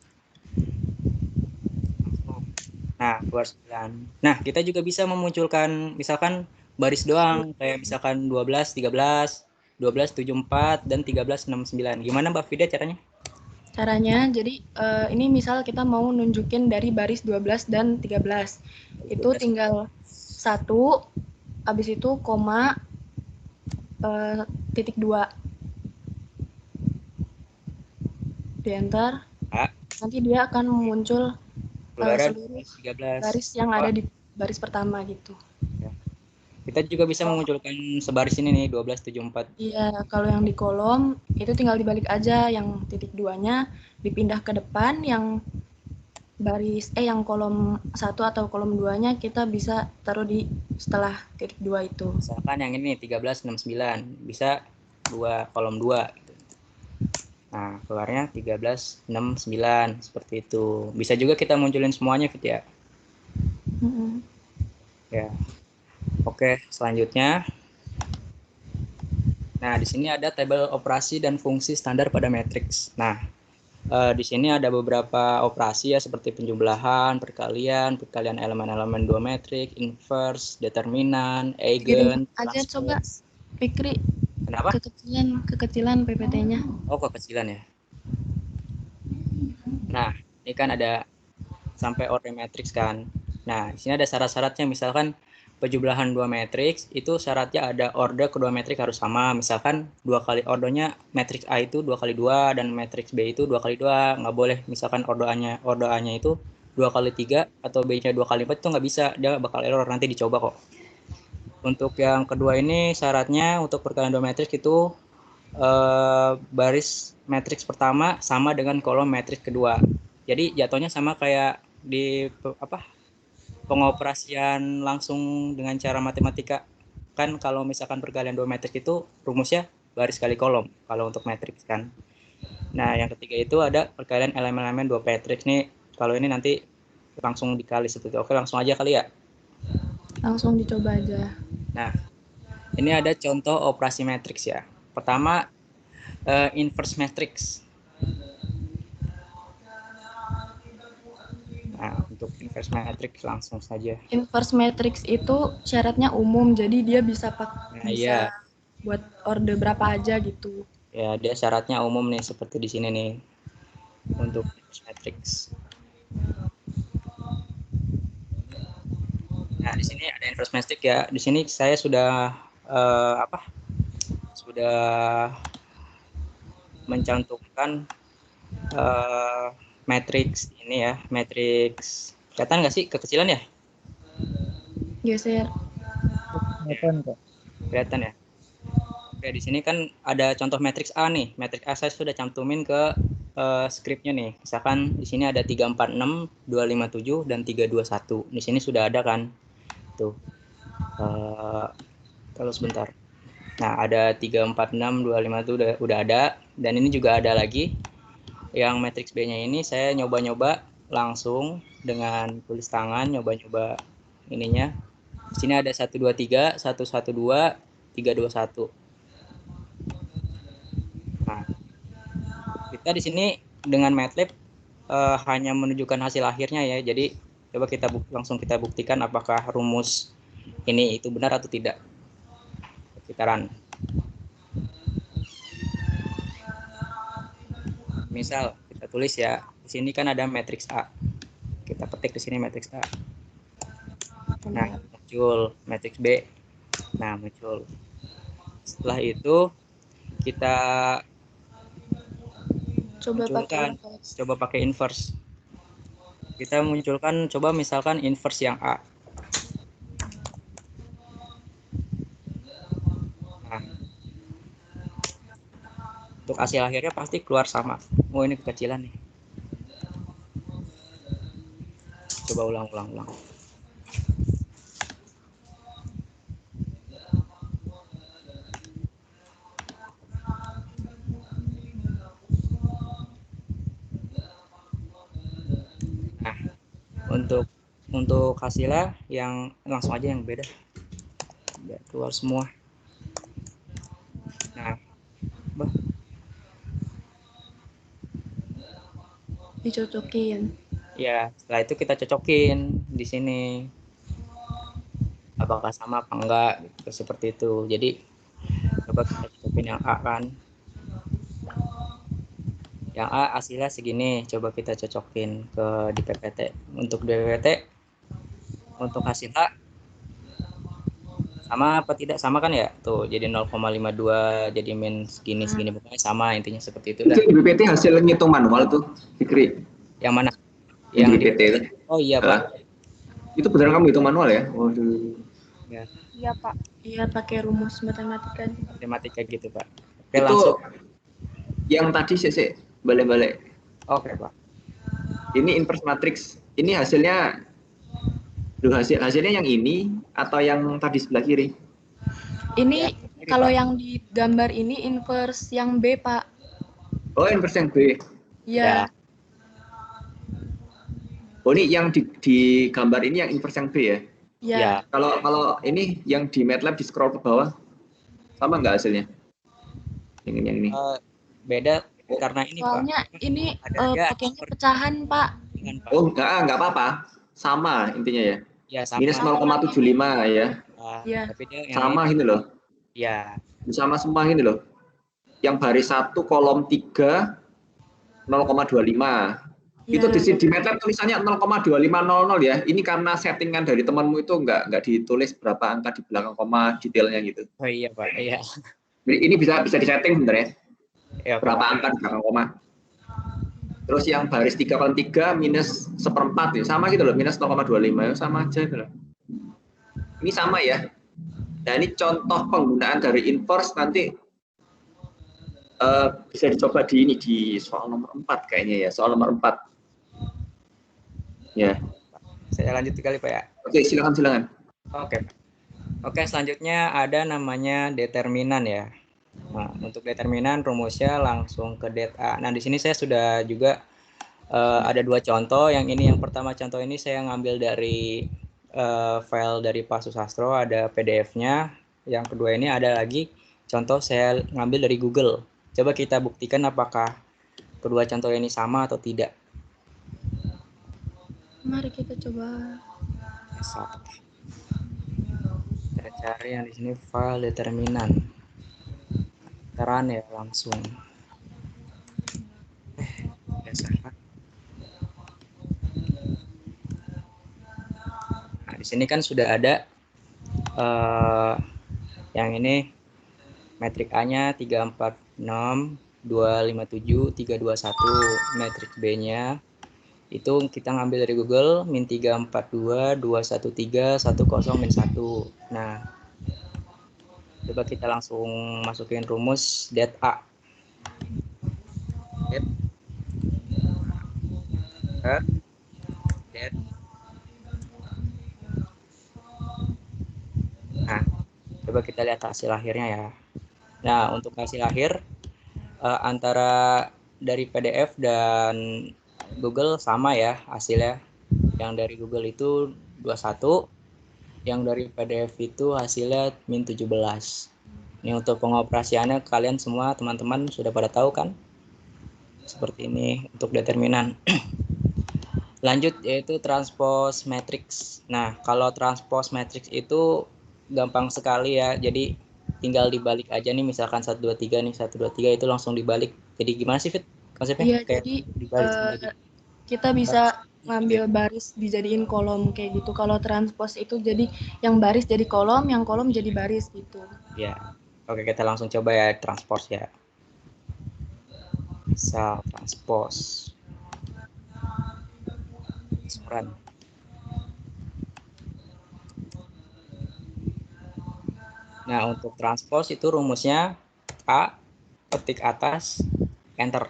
Nah, keluar 9. Nah, kita juga bisa memunculkan misalkan baris doang kayak misalkan 12, 13, 12, 74 dan 13, 69. Gimana Mbak Vida caranya? Caranya, jadi ini misal kita mau nunjukin dari baris 12 dan 13. Itu tinggal 1, habis itu koma, titik 2. Di enter. Nanti dia akan muncul seluruh baris yang ada di baris pertama gitu. Kita juga bisa memunculkan sebaris ini nih 1274. Iya, kalau yang di kolom itu tinggal dibalik aja, yang titik 2-nya dipindah ke depan, yang yang kolom 1 atau kolom 2-nya kita bisa taruh di setelah titik 2 itu. Misalkan yang ini 1369 bisa 2 kolom 2 gitu. Nah, keluarnya 1369 seperti itu. Bisa juga kita munculin semuanya Fit ya. Ya. Oke, selanjutnya. Nah, di sini ada tabel operasi dan fungsi standar pada matriks. Nah, di sini ada beberapa operasi ya seperti penjumlahan, perkalian elemen-elemen 2 matrik, inverse, determinan, eigen, aja coba Fikri. Kenapa? Kekecilan PPT-nya. Oh, kekecilan ya. Nah, ini kan ada sampai orde matriks kan. Nah, di sini ada syarat-syaratnya, misalkan penjumlahan 2 matriks itu syaratnya ada orde kedua matrik harus sama. Misalkan 2 kali ordenya matriks A itu 2 kali 2 dan matriks B itu 2 kali 2. Nggak boleh misalkan orde A-nya itu 2 kali 3 atau B-nya 2 kali 4 itu nggak bisa. Dia bakal error, nanti dicoba kok. Untuk yang kedua ini syaratnya untuk perkalian 2 matriks itu baris matriks pertama sama dengan kolom matriks kedua. Jadi jatuhnya sama kayak di pengoperasian langsung dengan cara matematika. Kan kalau misalkan perkalian 2 matriks itu rumusnya baris kali kolom kalau untuk matriks kan. Nah, yang ketiga itu ada perkalian elemen-elemen 2 matriks nih. Kalau ini nanti langsung dikali seperti itu. Oke, langsung aja kali ya. Langsung dicoba aja. Nah, ini ada contoh operasi matriks ya. Pertama, inverse matrix. Nah, untuk inverse matrix langsung saja. Inverse matrix itu syaratnya umum, jadi dia bisa bisa buat orde berapa aja gitu. Ya, dia syaratnya umum nih seperti di sini nih untuk inverse matrix. Nah, di sini ada inverse matrix ya. Di sini saya sudah sudah mencantumkan matriks ini ya, matriks. Kelihatan nggak sih kekecilan ya? Geser. Kelihatan kok. Kelihatan ya. Oke, di sini kan ada contoh matriks A nih. Matriks A saya sudah cantumin ke skripnya nih. Misalkan di sini ada 346, 257 dan 321. Di sini sudah ada kan? Tuh. Kalau sebentar. Nah, ada 346, 257 udah ada, dan ini juga ada lagi. Yang matriks B-nya ini saya nyoba-nyoba langsung dengan tulis tangan, nyoba-nyoba ininya. Di sini ada 123, 112, 321. Nah, kita di sini dengan MATLAB hanya menunjukkan hasil akhirnya ya. Jadi coba langsung kita buktikan apakah rumus ini itu benar atau tidak. Sekitaran. Misal kita tulis ya, di sini kan ada matriks A. Kita ketik di sini matriks A. Nah, muncul matriks B. Nah, muncul. Setelah itu kita coba pakai inverse. Kita munculkan, coba misalkan inverse yang A. Nah, untuk hasil akhirnya pasti keluar sama. Oh, ini kekecilan nih. Coba ulang. Nah, untuk hasilnya yang langsung aja yang beda. Biar keluar semua. Nah, dicocokin. Ya, setelah itu kita cocokin di sini. Apakah sama apa enggak gitu, seperti itu. Jadi coba kita cocokin yang A kan. Yang A hasilnya segini, coba kita cocokin di PPT. Untuk PPT untuk hasil A sama apa tidak? Sama kan ya? Tuh, jadi 0,52 jadi min segini pokoknya sama, intinya seperti itu. Itu BPT hasil ngitung manual tuh, Fikri. Yang mana? Yang BPT itu. Oh iya, Pak. Itu beneran kamu hitung manual ya? Waduh. Ya, Iya, Pak. Iya, pakai rumus matematika. matematika gitu, Pak. Oke, Itu langsung. yang tadi sih balik-balik. Oke, Pak. Ini inverse matrix. Ini hasilnya hasilnya yang ini atau yang tadi sebelah kiri? Ini Ini, kalau Pak. yang di gambar ini inverse yang B, Pak. Oh, inverse yang B. Iya. Oh, ini yang di gambar ini yang inverse yang B ya? Iya. Kalau ini yang di MATLAB di scroll ke bawah, sama nggak hasilnya? Yang ini. Beda karena ini, Soalnya Pak. ini pakainya pecahan, Pak. Oh, enggak apa-apa. Sama intinya ya. Ya, sama. Minus 0,75 ya. Iya. Tapi dia yang sama ini loh. Ya. Sama semua ini loh. Yang baris 1 kolom 3 0,25. Itu di MATLAB tulisannya 0,2500 ya. Ini karena settingan dari temanmu itu enggak ditulis berapa angka di belakang koma detailnya gitu. Oh iya, Pak. Iya. Ini bisa disetting sebenarnya. Ya, berapa angka di belakang koma. Terus yang baris 3,3 minus 1/4 ya. Sama gitu loh, minus 0,25 ya, sama aja gitu loh. Ini sama ya. Nah, ini contoh penggunaan dari inverse nanti bisa dicoba di soal nomor 4 kayaknya ya, soal nomor 4. Ya. Saya lanjut kali, Pak ya. Oke, silakan. Oke, selanjutnya ada namanya determinan ya. Nah, untuk determinan rumusnya langsung ke det A. Nah, di sini saya sudah juga ada 2 contoh. Yang ini yang pertama contoh ini saya ngambil dari file dari Pak Susastro, ada PDF-nya. Yang kedua ini ada lagi contoh saya ngambil dari Google. Coba kita buktikan apakah kedua contoh ini sama atau tidak. Mari kita coba. Kita cari yang di sini file determinan. Teran ya langsung. Nah, di sini kan sudah ada yang ini metrik A-nya 346, 257, 321, metrik B-nya itu kita ngambil dari Google min 342, 213, 10, min 1. Nah, coba kita langsung masukin rumus det A. Det Nah, coba kita lihat hasil akhirnya ya. Nah, untuk hasil akhir antara dari PDF dan Google sama ya hasilnya. Yang dari Google itu 21, yang dari PDF itu hasilnya min 17. Ini untuk pengoperasiannya kalian semua teman-teman sudah pada tahu kan? Seperti ini untuk determinan. Lanjut yaitu transpose matrix. Nah, kalau transpose matrix itu gampang sekali ya. Jadi tinggal dibalik aja nih, misalkan 1 2 3 nih, 1 2 3 itu langsung dibalik. Jadi gimana sih, Fit? Konsepnya? Iya, kayak jadi dibalik kita bisa ngambil baris dijadiin kolom kayak gitu. Kalau transpose itu jadi yang baris jadi kolom, yang kolom jadi baris gitu. Ya. Oke, kita langsung coba ya transpose ya. Misal transpose. Run. Nah, untuk transpose itu rumusnya A, ketik atas, enter.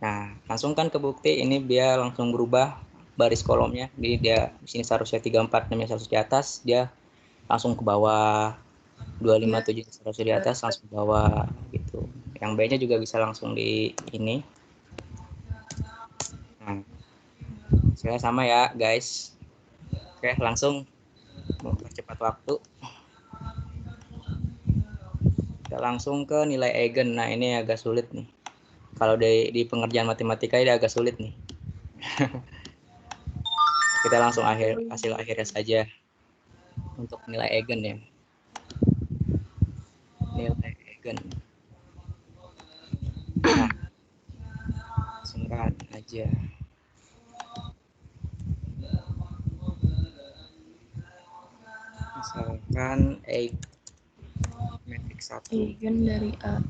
Nah, langsung kan kebukti ini dia langsung berubah baris kolomnya. Jadi dia di sini seharusnya 34, 6 harus di atas, dia langsung ke bawah. 257 seharusnya di atas, langsung ke bawah gitu. Yang B-nya juga bisa langsung di ini. Nah, saya sama ya, guys. Oke, langsung mempercepat waktu. Kita langsung ke nilai eigen. Nah, ini agak sulit nih. Kalau di pengerjaan matematika ini agak sulit nih. Kita langsung hasil akhirnya saja untuk nilai eigen ya. Nilai eigen. Nah, langsungkan aja. Misalkan metrik 1. Eigen dari A.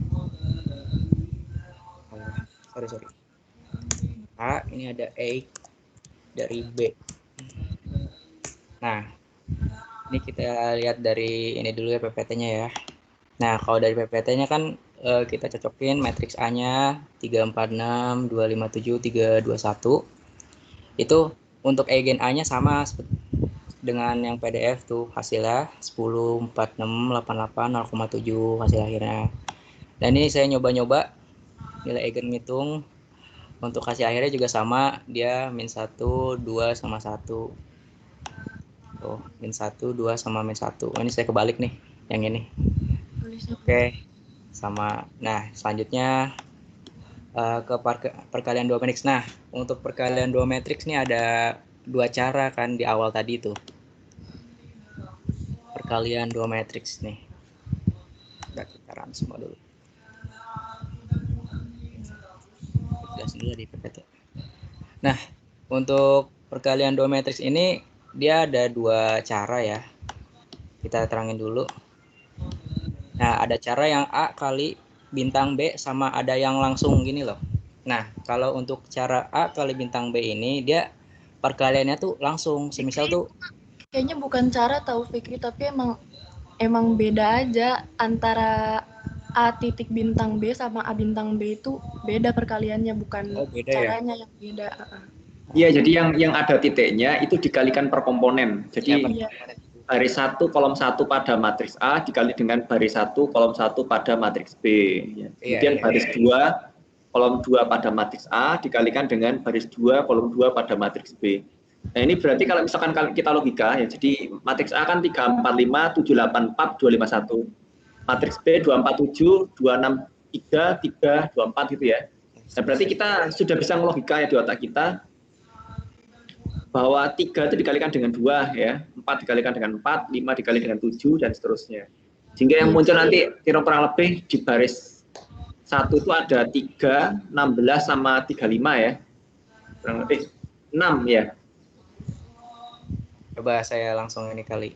Sorry. A, ini ada A dari B. Nah, Ini kita lihat dari ini dulu ya PPT-nya ya. Nah, kalau dari PPT-nya kan kita cocokin matriks A-nya 346, 257, 321. Itu untuk eigen A-nya sama dengan yang PDF tuh hasilnya 10, 46, 88, 0,7 hasil akhirnya. Dan ini saya nyoba-nyoba nilai eigen ngitung untuk hasil akhirnya juga sama, dia -1, 2 sama 1. Tuh, -1, 2 sama -1. Oh, ini saya kebalik nih, yang ini. Oke, sama. Nah, selanjutnya ke perkalian 2 matriks. Nah, untuk perkalian 2 matriks nih ada 2 cara kan di awal tadi tuh. Perkalian 2 matriks nih. Udah kita run semua dulu. Jelas dulu di PPT. Nah, untuk perkalian 2 matriks ini dia ada 2 cara ya. Kita terangin dulu. Nah, ada cara yang A kali bintang B sama ada yang langsung gini loh. Nah, kalau untuk cara A kali bintang B ini dia perkaliannya tuh langsung. Semisal tuh kayaknya bukan cara tahu Fikri, tapi emang beda aja antara A titik bintang B sama A bintang B itu beda perkaliannya, bukan beda caranya ya? yang beda. Iya, jadi yang ada titiknya itu dikalikan per komponen. Jadi baris 1 kolom 1 pada matriks A dikali dengan baris 1 kolom 1 pada matriks B. Ya. Kemudian baris 2 kolom 2 pada matriks A dikalikan dengan baris 2 kolom 2 pada matriks B. Nah, ini berarti kalau misalkan kita logika ya, jadi matriks A kan 345, 784, 251. Matriks B 247, 263, 324 gitu ya. Nah, berarti kita sudah bisa ngelogika ya di otak kita bahwa 3 itu dikalikan dengan 2 ya, 4 dikalikan dengan 4, 5 dikalikan dengan 7 dan seterusnya. Sehingga yang muncul nanti kurang lebih di baris 1 itu ada 3, 16 sama 35 ya. Kurang lebih 6 ya. Coba saya langsung ini kali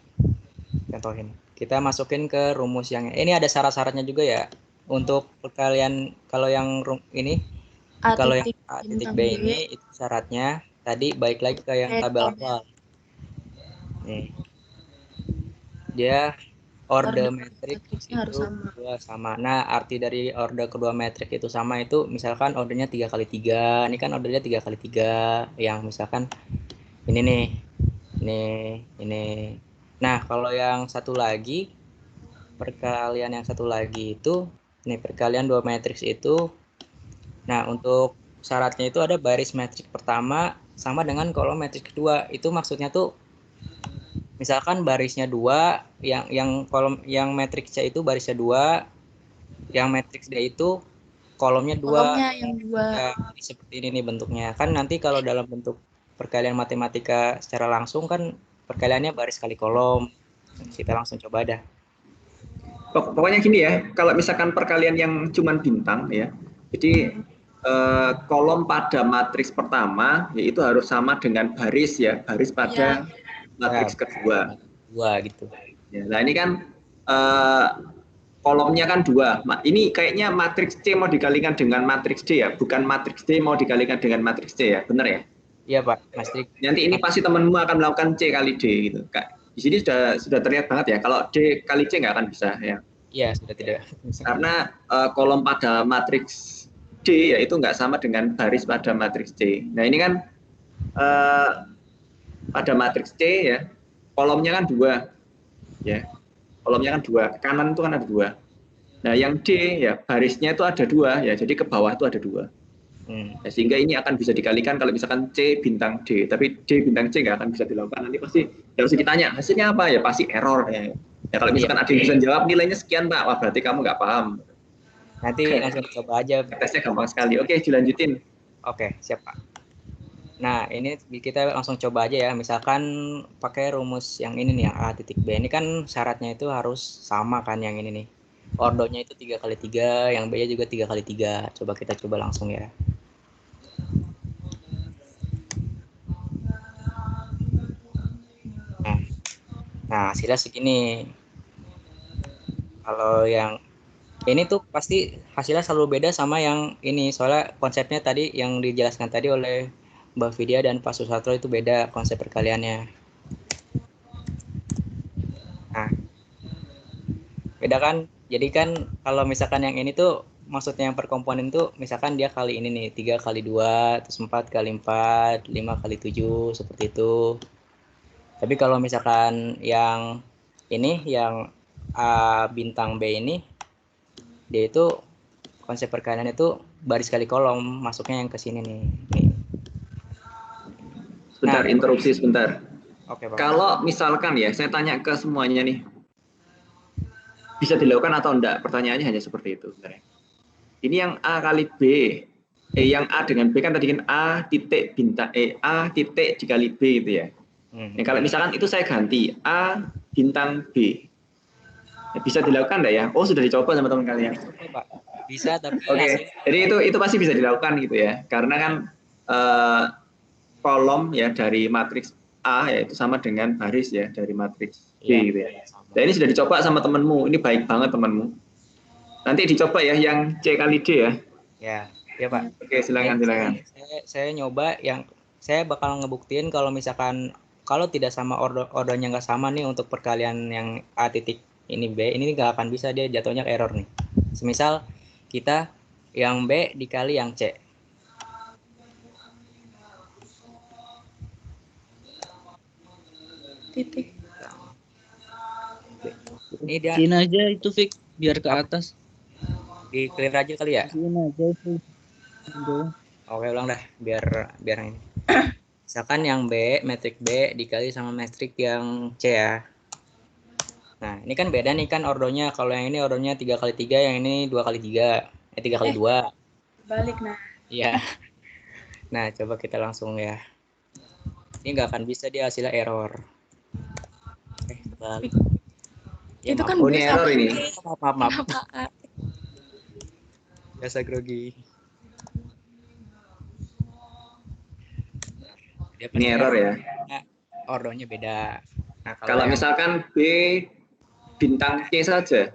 contohin. Kita masukin ke rumus yang ini ada syarat-syaratnya juga ya. Untuk perkalian kalau yang ini kalau yang A titik B ini itu syaratnya tadi balik lagi ke yang tabel awal. Nih. Dia order matriks itu sama. Nah, arti dari order kedua matriks itu sama itu misalkan ordernya 3x3. Ini kan ordernya 3x3 yang misalkan ini nih. Ini. Nah, kalau yang satu lagi perkalian yang satu lagi itu nih perkalian 2 matriks itu. Nah, untuk syaratnya itu ada baris matriks pertama sama dengan kolom matriks kedua. Itu maksudnya tuh misalkan barisnya 2, yang kolom yang matriks C itu barisnya 2, yang matriks D itu kolomnya 2. Kolomnya yang 2. Ya, seperti ini nih bentuknya. Kan nanti kalau dalam bentuk perkalian matematika secara langsung kan perkaliannya baris kali kolom. Kita langsung coba dah. Pokoknya gini ya, kalau misalkan perkalian yang cuman bintang ya, jadi kolom pada matriks pertama yaitu harus sama dengan baris ya, baris pada matriks kedua. Gitu. Ya, nah ini kan kolomnya kan 2. Ini kayaknya matriks C mau dikalikan dengan matriks D ya, bukan matriks D mau dikalikan dengan matriks C ya, benar ya? Iya Pak, Mas. Nanti ini pasti temanmu akan melakukan C kali D gitu. Di sini sudah terlihat banget ya, kalau D kali C nggak akan bisa ya. Iya, sudah tidak. Karena kolom pada matriks D yaitu nggak sama dengan baris pada matriks C. Nah ini kan pada matriks C ya, kolomnya kan 2 ya, kolomnya kan 2, kanan itu kan ada 2. Nah yang D ya barisnya itu ada 2 ya, jadi ke bawah itu ada 2. Ya, sehingga ini akan bisa dikalikan kalau misalkan C bintang D, tapi D bintang C nggak akan bisa dilakukan. Nanti pasti harus ditanya hasilnya apa ya, pasti error ya. Ya kalau misalkan ada yang bisa jawab nilainya sekian Pak, wah berarti kamu nggak paham. Nanti langsung coba aja. Tesnya gampang sekali. Oke, dilanjutin. Oke, siap Pak. Nah, ini kita langsung coba aja ya. Misalkan pakai rumus yang ini nih, yang A titik B. Ini kan syaratnya itu harus sama kan yang ini nih. Ordonya itu 3x3, yang B-nya juga 3x3. Coba kita coba langsung ya. Nah, hasilnya segini. Kalau yang ini tuh pasti hasilnya selalu beda sama yang ini. Soalnya konsepnya tadi yang dijelaskan tadi oleh Mbak Vidya dan Pak Susatro itu beda konsep perkaliannya. Nah, beda kan? Jadi kan kalau misalkan yang ini tuh maksudnya yang per komponen tuh misalkan dia kali ini nih 3 kali 2, terus 4 kali 4, 5 kali 7 seperti itu. Tapi kalau misalkan yang ini yang A bintang B ini dia itu konsep perkalian itu baris kali kolom, masuknya yang ke sini nih. Sebentar, interupsi sebentar. Oke, Pak. Kalau misalkan ya, saya tanya ke semuanya nih, bisa dilakukan atau enggak? Pertanyaannya hanya seperti itu sebenarnya. Ini yang A kali B, yang A dengan B kan tadi kan A titik bintang A titik dikali B gitu ya. Nah, kalau misalkan itu saya ganti A bintang B, ya, bisa dilakukan enggak ya? Oh, sudah dicoba sama teman kalian. Oke, Pak. Bisa, tapi Oke. Jadi itu pasti bisa dilakukan gitu ya, karena kan kolom ya dari matriks A yaitu sama dengan baris ya dari matriks B gitu ya. Dan ini sudah dicoba sama temanmu, ini baik banget temanmu. Nanti dicoba ya yang C kali D ya. Ya Pak. Oke, silakan. Saya nyoba yang saya bakal ngebuktiin kalau misalkan kalau tidak sama ordonya nggak sama nih untuk perkalian yang A titik ini B, ini nggak akan bisa, dia jatuhnya ke error nih. Semisal kita yang B dikali yang C. Titik. Ini dia. Sini aja itu Fik, biar ke atas. Di clear aja kali ya. Sini aja itu. Oke, ulang dah biar ini. Misalkan yang B, metrik B dikali sama metrik yang C ya. Nah, ini kan beda nih kan ordonya. Kalau yang ini ordonya 3 kali 3, yang ini 2 kali 3. 3 kali 2. Balik, nah. Iya. Nah, coba kita langsung ya. Ini nggak akan bisa, dia hasilnya error. Balik. Ya, itu kan ini error ini. Maaf. Biasa grogi. Ini error ya. Ordonya beda. Nah, kalau misalkan B bintang C saja,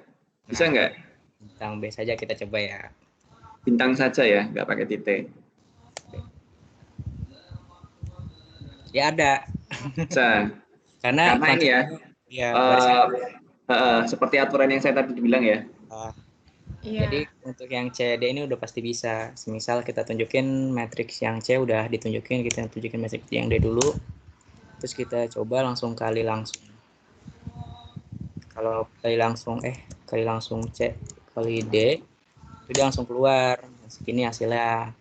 bisa nggak? Bintang B saja kita coba ya. Bintang saja ya, nggak pakai titik. Ya ada. Bisa. Karena ini ya. Seperti aturan yang saya tadi bilang ya. Jadi untuk yang C, D ini udah pasti bisa. Semisal kita tunjukin matriks yang C udah ditunjukin, kita tunjukin matriks yang D dulu. Terus kita coba langsung kali langsung. Kalau kali langsung C kali D, itu dia langsung keluar. Segini hasilnya.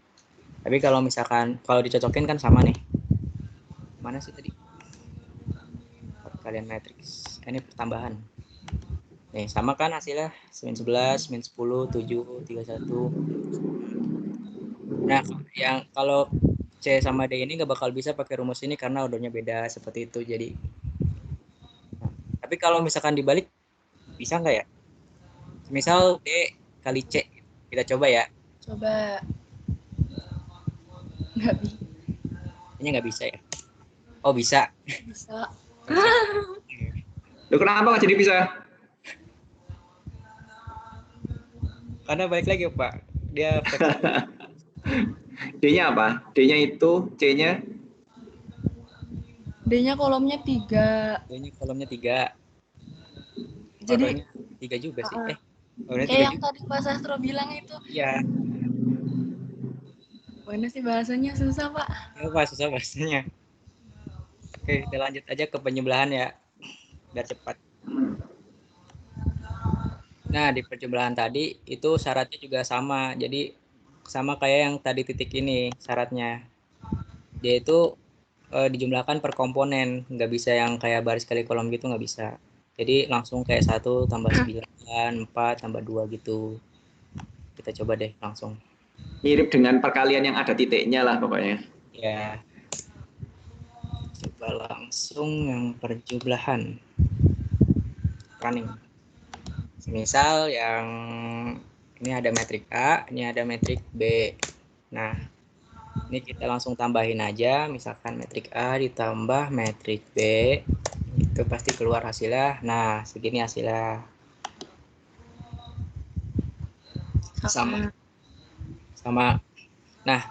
Tapi kalau misalkan kalau dicocokin kan sama nih. Mana sih tadi? Perkalian matriks. Ini pertambahan. Nih, sama kan hasilnya? Min 11, min 10, 7, 31. Nah, yang kalau C sama D ini nggak bakal bisa pakai rumus ini karena ordernya beda seperti itu. Jadi, tapi kalau misalkan dibalik, bisa nggak ya? Misal D kali C, kita coba ya. Coba. Nggak bisa. Kayaknya nggak bisa ya? Oh, bisa. Bisa. Loh, kenapa nggak jadi bisa? Karena balik lagi Pak, dia D-nya apa? D-nya itu, C-nya? D-nya kolomnya 3. D-nya kolomnya 3. Jadi 3 juga sih. Yang tadi Pak Sastro bilang itu. Iya. Mana sih bahasanya susah Pak? Ya Pak, susah bahasanya. Oke, kita lanjut aja ke penjumlahan ya, biar cepat. Nah, di penjumlahan tadi itu syaratnya juga sama. Jadi sama kayak yang tadi titik ini syaratnya. Dia itu dijumlahkan per komponen, nggak bisa yang kayak baris kali kolom gitu, nggak bisa. Jadi langsung kayak 1 tambah 9, 4 tambah 2 gitu. Kita coba deh langsung. Mirip dengan perkalian yang ada titiknya lah pokoknya. Ya. Coba langsung yang perjumlahan. Running. Misal yang ini ada metrik A, ini ada metrik B. Nah, ini kita langsung tambahin aja. Misalkan metrik A ditambah metrik B, itu pasti keluar hasilnya. Nah, segini hasilnya. Sama. Nah,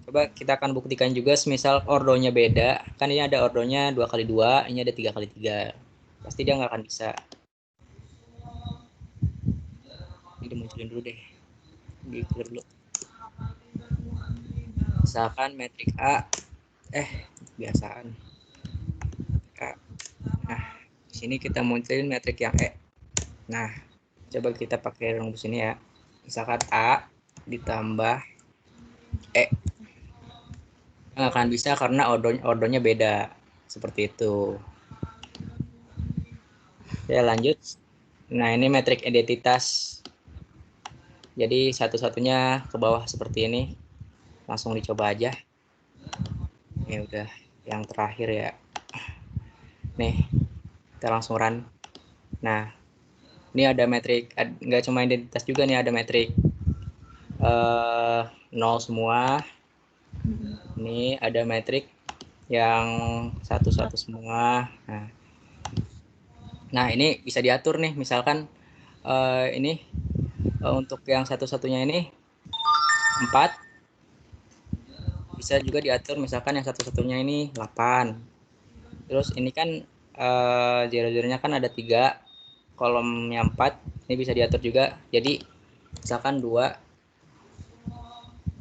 coba kita akan buktikan juga. Misal ordonya beda. Kan ini ada ordonya 2 kali 2, ini ada 3 kali 3. pasti dia nggak akan bisa. Ini dimunculin dulu deh, di clear dulu. Misalkan metrik A, kebiasaan A. Nah, di sini kita munculin metrik yang E. Nah, coba kita pakai rumus ini ya. Misalkan A ditambah E. Nggak akan bisa karena ordonya beda. Seperti itu. Ya, lanjut. Nah, ini metrik identitas. Jadi satu-satunya ke bawah seperti ini. Langsung dicoba aja. Ya udah, yang terakhir ya. Nih, kita langsung run. Nah, ini ada metrik, nggak cuma identitas juga nih, ada metrik 0 semua. Ini ada metrik yang satu-satu semua. Nah, ini bisa diatur nih, misalkan ini untuk yang satu-satunya ini 4. Bisa juga diatur misalkan yang satu-satunya ini 8. Terus ini kan zero-zeronya kan ada 3, kolomnya 4. Ini bisa diatur juga. Jadi misalkan 2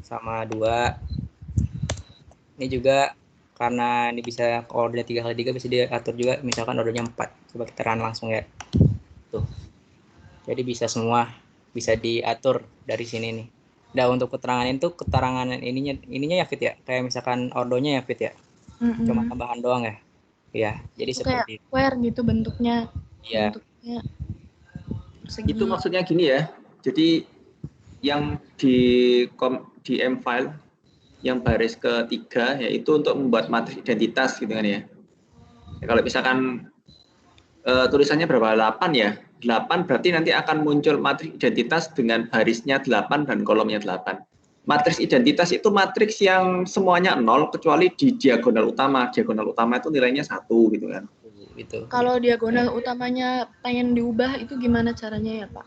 sama 2. Ini juga karena ini bisa ordernya 3x3 bisa diatur juga, misalkan ordernya 4. Coba kita run langsung ya. Tuh. Jadi bisa semua, bisa diatur dari sini nih. Nah, untuk keterangan itu, keterangan ininya ya Fit ya. Kayak misalkan ordonya ya Fit ya. Cuma tambahan doang ya. Iya, jadi Itu seperti kayak square gitu bentuknya. Iya. Bentuknya segi. Itu maksudnya gini ya. Jadi yang di M file yang baris ketiga yaitu untuk membuat matriks identitas gitu kan ya. Kalau misalkan tulisannya berapa? 8 ya. 8 berarti nanti akan muncul matriks identitas dengan barisnya 8 dan kolomnya 8. Matriks identitas itu matriks yang semuanya 0 kecuali di diagonal utama. Diagonal utama itu nilainya 1 gitu kan. Gitu. Kalau diagonal utamanya pengen diubah itu gimana caranya ya Pak?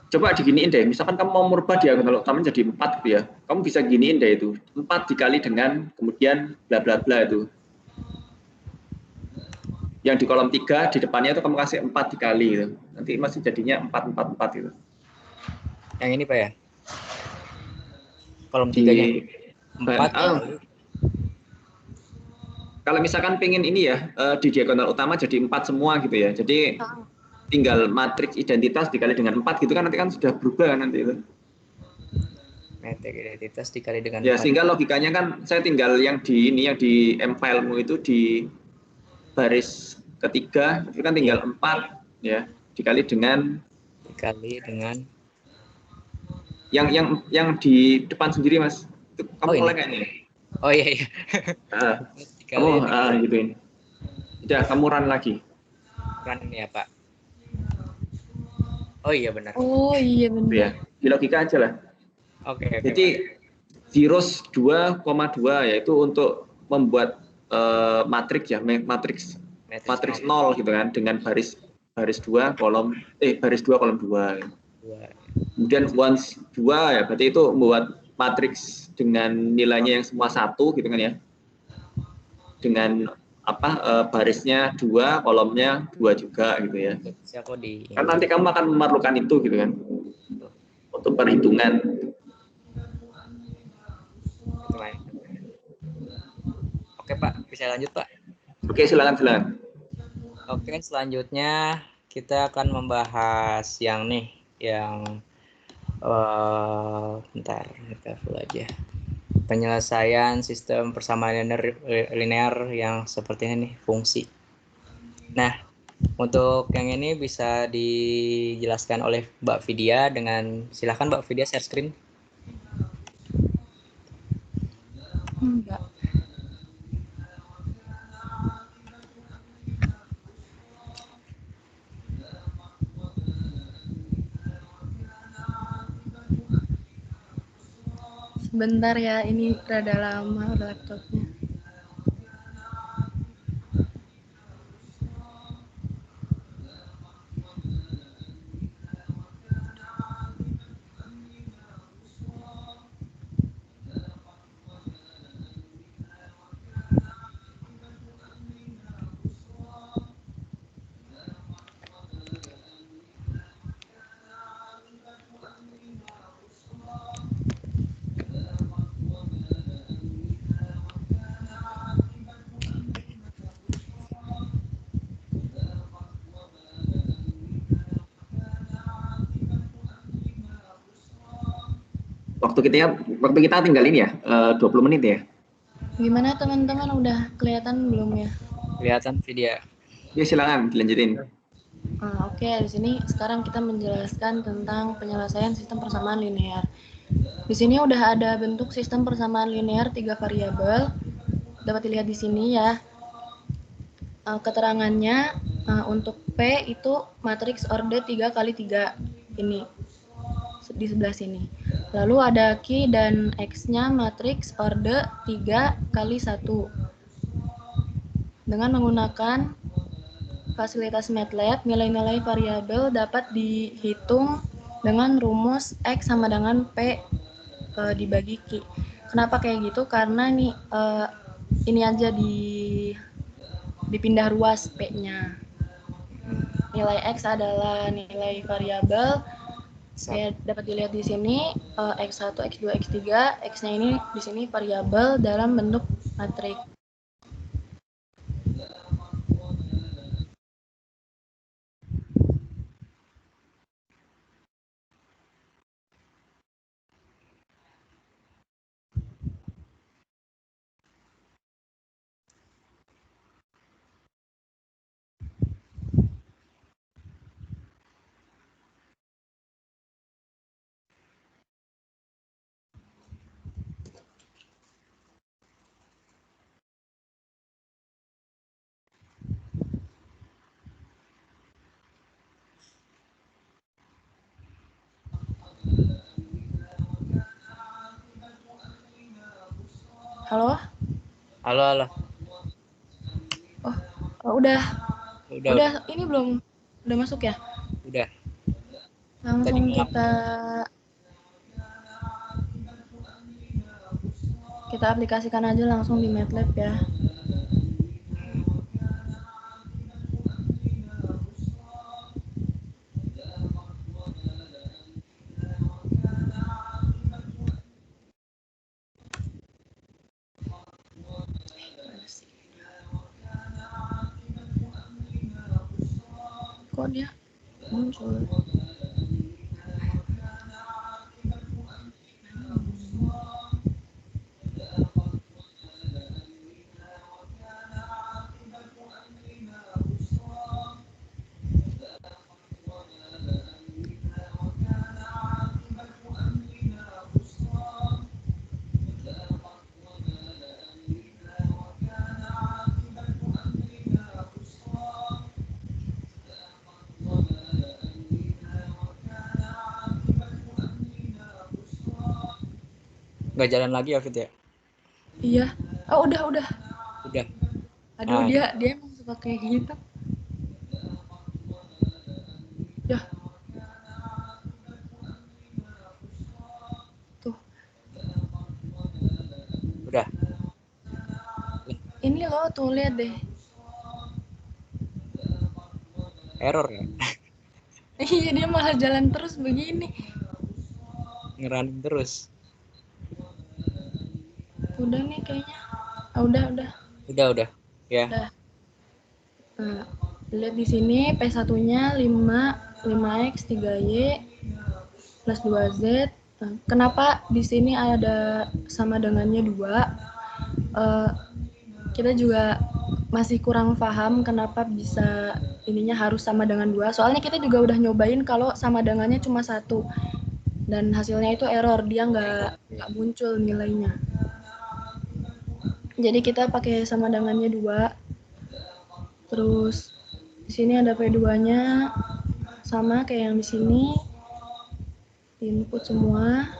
Coba diginiin deh, misalkan kamu mau merubah diagonal utama jadi 4 gitu ya. Kamu bisa giniin deh itu. 4 dikali dengan kemudian bla bla bla itu. Yang di kolom 3 di depannya itu kamu kasih 4 dikali gitu. Nanti masih jadinya 4 4 4 gitu. Yang ini Pak ya? Kolom 3-nya 4. Kalau misalkan pengen ini ya, di diagonal utama jadi 4 semua gitu ya. Jadi tinggal matriks identitas dikali dengan 4 gitu kan, nanti kan sudah berubah nanti itu. Matriks identitas dikali dengan ya 4. Sehingga logikanya kan saya tinggal yang di ini, yang di M filemu itu di baris ketiga itu kan tinggal 4 ya, dikali dengan yang di depan sendiri Mas. Itu kamu mulai kayaknya. Oh iya. Kamu gituin. Udah, kamu run lagi. Run ini ya Pak. Oh iya benar. Oh iya benar. Ya, di logika aja lah. Oke. Jadi zeros 2,2 yaitu untuk membuat matriks ya, matriks 0 gitu kan, dengan baris 2 kolom baris 2 kolom 2. Kemudian ones 2 ya, berarti itu membuat matriks dengan nilainya yang semua 1 gitu kan ya. Dengan barisnya 2, kolomnya 2 juga gitu ya. Kan nanti kamu akan memerlukan itu gitu kan. Untuk perhitungan. Oke Pak, bisa lanjut Pak? Oke, silakan. Oke, selanjutnya kita akan membahas yang nih, yang bentar, kita full aja. Penyelesaian sistem persamaan linear yang seperti ini nih, fungsi. Nah, untuk yang ini bisa dijelaskan oleh Mbak Vidya dengan, silakan Mbak Vidya share screen. Enggak. Sebentar ya, ini rada lama laptopnya. waktu kita tinggal ini ya, 20 menit ya. Gimana teman-teman, udah kelihatan belum ya? Kelihatan video. Ya silakan dilanjutin. Oke, di sini sekarang kita menjelaskan tentang penyelesaian sistem persamaan linear. Di sini udah ada bentuk sistem persamaan linear 3 variabel. Dapat dilihat di sini ya. Keterangannya untuk P itu matriks orde 3 kali 3 ini di sebelah sini. Lalu ada Q dan X-nya matriks orde 3 kali 1. Dengan menggunakan fasilitas MATLAB, nilai-nilai variabel dapat dihitung dengan rumus X sama dengan P dibagi Q. Kenapa kayak gitu? Karena nih ini aja dipindah ruas P-nya. Nilai X adalah nilai variabel. Dapat dilihat di sini X1, X2, X3. X-nya ini di sini variabel dalam bentuk matriks. Halo? Halo. Udah. Ini belum udah masuk ya? Udah. Langsung kita aplikasikan aja langsung di MATLAB ya. Kok dia muncul? Nggak jalan lagi ya, Fit ya? Iya. Oh, udah. Udah. Aduh, dia emang suka kayak gitu. Ya. Tuh. Udah. Ini loh, tuh lihat deh. Error ya? Iya, dia malah jalan terus begini. Ngerunning terus. Udah nih kayaknya. Udah. Udah. Ya. Udah. Nah, lihat di sini P1-nya 5X 3Y plus 2Z. Nah, kenapa di sini ada sama dengannya 2? Kita juga masih kurang paham kenapa bisa ininya harus sama dengan 2. Soalnya kita juga udah nyobain kalau sama dengannya cuma 1. Dan hasilnya itu error, dia nggak muncul nilainya. Jadi kita pakai sama dengannya 2. Terus di sini ada P2-nya sama kayak yang di sini. Input semua.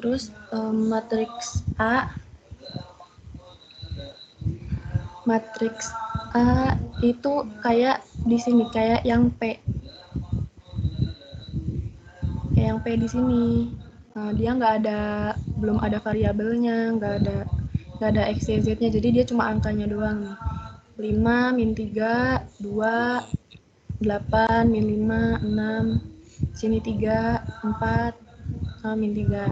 Terus matriks A. Matriks A itu kayak di sini, kayak yang P. Kayak yang P di sini. Nah, dia belum ada variabelnya, nggak ada X, Y, Z-nya, jadi dia cuma angkanya doang nih. 5, min 3, 2, 8, min 5, 6, sini 3, 4, sama min 3.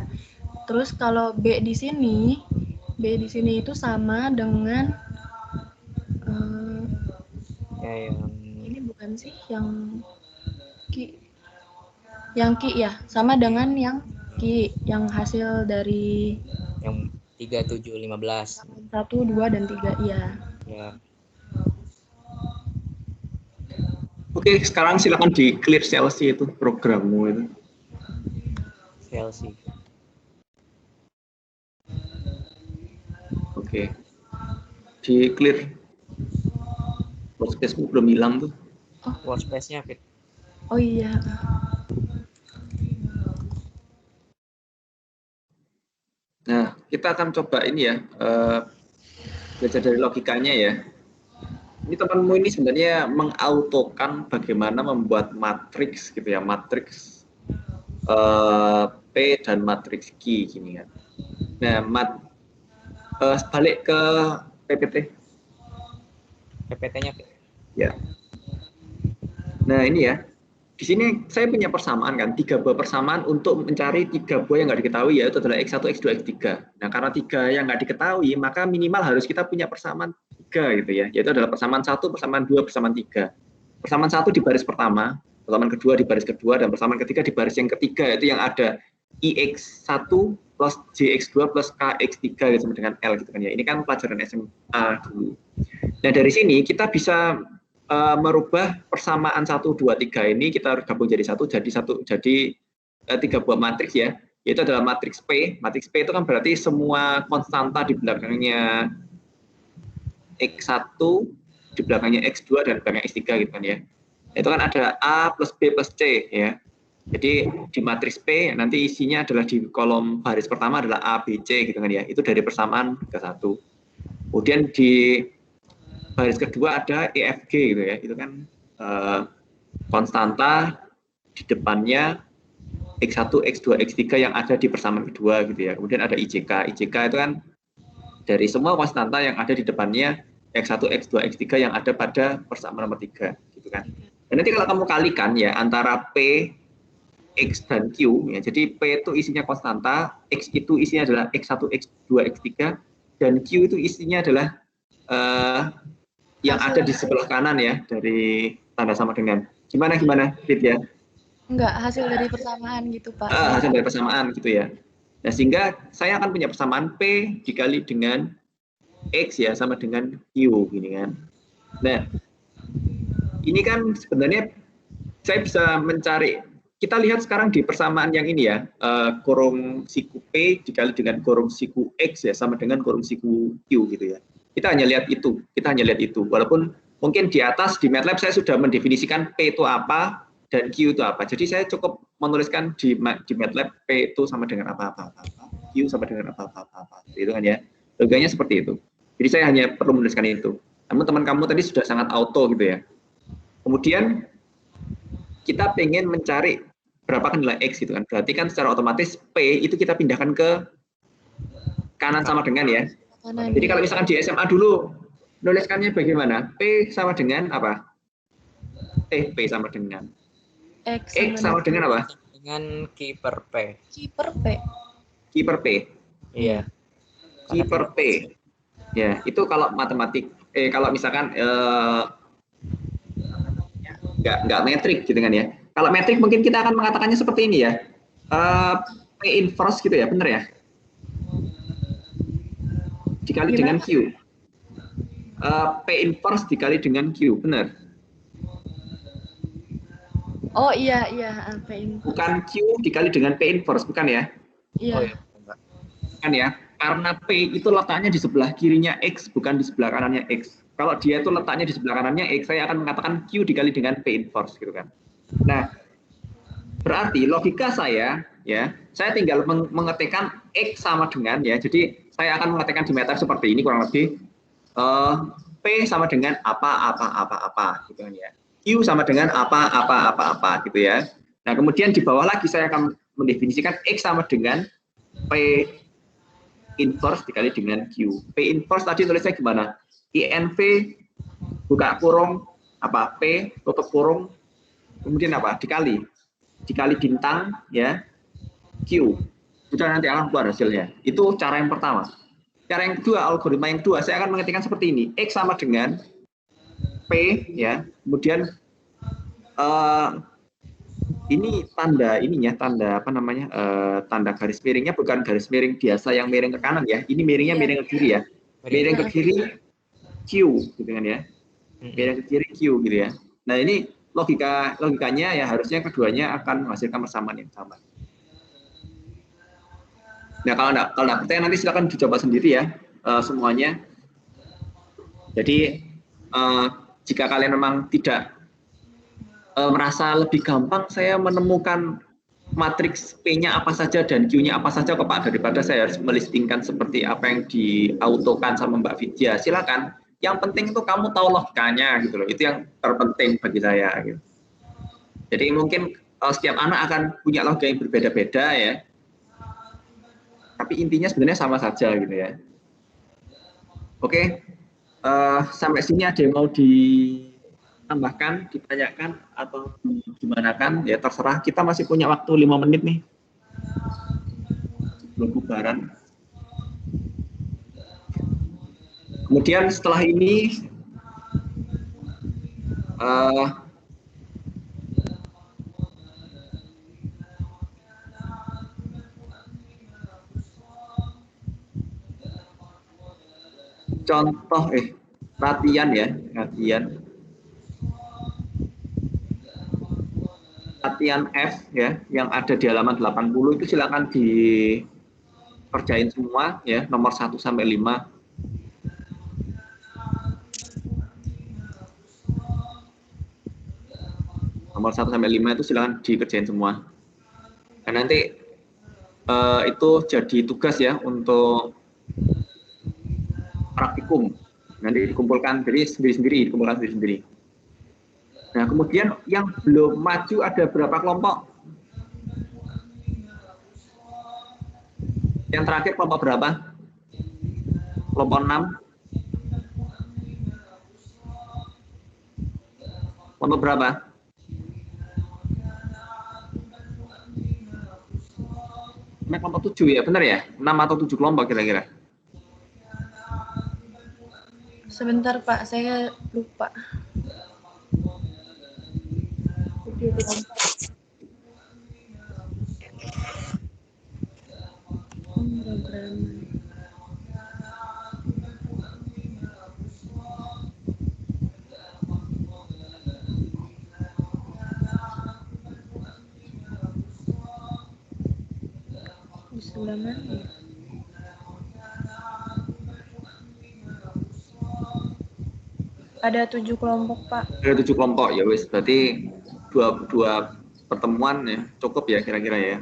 Terus kalau B di sini itu sama dengan yang ini bukan sih yang Q. Yang Ki ya, sama dengan yang Ki, yang hasil dari Yang 3, 7, 15. 1, 2, dan 3, iya. Ya. Oke, sekarang silakan di clear CLC itu programmu itu. CLC. Oke. Di clear. Workspace-mu belum hilang tuh. Workspace-nya Fit. Oh iya. Nah, kita akan coba ini ya, belajar dari logikanya ya. Ini temanmu ini sebenarnya mengautokan bagaimana membuat matriks gitu ya, matriks P dan matriks Q gini kan. Nah, balik ke PPT. PPT-nya Fit. Ya. Nah ini ya, di sini saya punya persamaan kan, 3 buah persamaan untuk mencari 3 buah yang nggak diketahui, yaitu adalah X1, X2, X3. Nah karena 3 yang nggak diketahui, maka minimal harus kita punya persamaan 3 gitu ya, yaitu adalah persamaan 1, persamaan 2, persamaan 3. Persamaan 1 di baris pertama, persamaan kedua di baris kedua, dan persamaan ketiga di baris yang ketiga, yaitu yang ada IX1 plus JX2 plus KX3 gitu, sama dengan L gitu kan ya. Ini kan pelajaran SMA dulu. Nah dari sini kita bisa merubah persamaan 1, 2, 3 ini kita harus gabung jadi 3 buah matriks ya, yaitu adalah matriks P. Matriks P itu kan berarti semua konstanta di belakangnya X1, di belakangnya X2 dan belakangnya X3 gitu kan ya. Itu kan ada A plus B plus C ya. Jadi di matriks P nanti isinya adalah di kolom baris pertama adalah A, B, C gitu kan ya. Itu dari persamaan ke 1. Kemudian di baris kedua ada EFG gitu ya, itu kan konstanta di depannya X1, X2, X3 yang ada di persamaan kedua gitu ya. Kemudian ada IJK. IJK itu kan dari semua konstanta yang ada di depannya X1, X2, X3 yang ada pada persamaan nomor 3 gitu kan. Dan nanti kalau kamu kalikan ya antara P, X dan Q ya. Jadi P itu isinya konstanta, X itu isinya adalah X1, X2, X3 dan Q itu isinya adalah yang ada di sebelah kanan ya dari tanda sama dengan. Gimana Fit ya? Enggak, hasil dari persamaan gitu Pak. Hasil dari persamaan gitu ya. Nah sehingga saya akan punya persamaan P dikali dengan X ya sama dengan Q gini kan. Nah ini kan sebenarnya saya bisa mencari, kita lihat sekarang di persamaan yang ini ya, kurung siku P dikali dengan kurung siku X ya sama dengan kurung siku Q gitu ya. Kita hanya lihat itu, walaupun mungkin di atas di MATLAB saya sudah mendefinisikan P itu apa dan Q itu apa. Jadi saya cukup menuliskan di MATLAB P itu sama dengan apa, Q sama dengan apa. Itu kan ya. Logikanya seperti itu. Jadi saya hanya perlu menuliskan itu. Namun teman kamu tadi sudah sangat auto gitu ya. Kemudian kita pengen mencari berapa kan nilai X gitu kan. Berarti kan secara otomatis P itu kita pindahkan ke kanan sama dengan ya. Jadi kalau misalkan di SMA dulu nuliskannya bagaimana? P sama dengan apa? P sama dengan X sama dengan apa? Dengan Q per P. Q per P. Q per P. Iya. Q per P. Ya, itu kalau matematik. Kalau misalkan nggak metrik gitu kan ya. Kalau metrik mungkin kita akan mengatakannya seperti ini ya. P inverse gitu ya, benar ya? Dikali dengan Q. P inverse dikali dengan Q, benar? Oh iya, P inverse. Bukan Q dikali dengan P inverse, bukan ya? Iya. Oh, iya. Kan ya, karena P itu letaknya di sebelah kirinya X, bukan di sebelah kanannya X. Kalau dia itu letaknya di sebelah kanannya X, saya akan mengatakan Q dikali dengan P inverse, gitu kan. Nah, berarti logika saya, ya, saya tinggal mengetikkan X sama dengan, ya, jadi saya akan mengetikkan di MATLAB seperti ini kurang lebih, P sama dengan apa, gitu kan ya. Q sama dengan apa, gitu ya. Nah, kemudian di bawah lagi saya akan mendefinisikan X sama dengan P inverse dikali dengan Q. P inverse tadi tulisnya gimana? INV buka kurung apa P tutup kurung kemudian apa? Dikali bintang ya Q. Sudah nanti akan keluar hasilnya. Itu cara yang pertama. Cara yang kedua, algoritma yang kedua, saya akan mengetikkan seperti ini. X sama dengan P ya. Kemudian ini tanda ininya, tanda apa namanya, tanda garis miringnya bukan garis miring biasa yang miring ke kanan ya. Ini miringnya miring ke kiri ya. Miring ke kiri Q gitu kan ya. Miring ke kiri Q gitu ya. Nah ini logikanya ya harusnya keduanya akan menghasilkan persamaan yang sama. Nah kalau nggak percaya nanti silakan dicoba sendiri ya semuanya. Jadi jika kalian memang tidak merasa lebih gampang saya menemukan matriks P-nya apa saja dan Q-nya apa saja kok Pak, daripada saya harus melistingkan seperti apa yang diautokan sama Mbak Vidya, silakan. Yang penting itu kamu tahu logikanya gitu loh, itu yang terpenting bagi saya gitu. Jadi mungkin setiap anak akan punya logika yang berbeda-beda ya, tapi intinya sebenarnya sama saja gitu ya. Oke, sampai sini ada yang mau ditambahkan, ditanyakan atau gimana kan? Ya terserah. Kita masih punya waktu 5 menit nih sebelum bubaran. Kemudian setelah ini contoh latihan ya, latihan F ya yang ada di halaman 80 itu silakan dikerjain semua ya, nomor 1 sampai 5. Nomor 1 sampai 5 itu silakan dikerjain semua. Dan nanti itu jadi tugas ya untuk praktikum. Nanti dikumpulkan dari sendiri-sendiri, dikumpulkan sendiri-sendiri. Nah, kemudian yang belum maju ada berapa kelompok? Yang terakhir kelompok berapa? Kelompok 6. Kelompok berapa? Kelompok 7 ya, benar ya? 6 atau 7 kelompok kira-kira? Sebentar Pak, saya lupa. Ada 7 kelompok Pak. Ada 7 kelompok ya wis, berarti dua pertemuan ya cukup ya kira-kira ya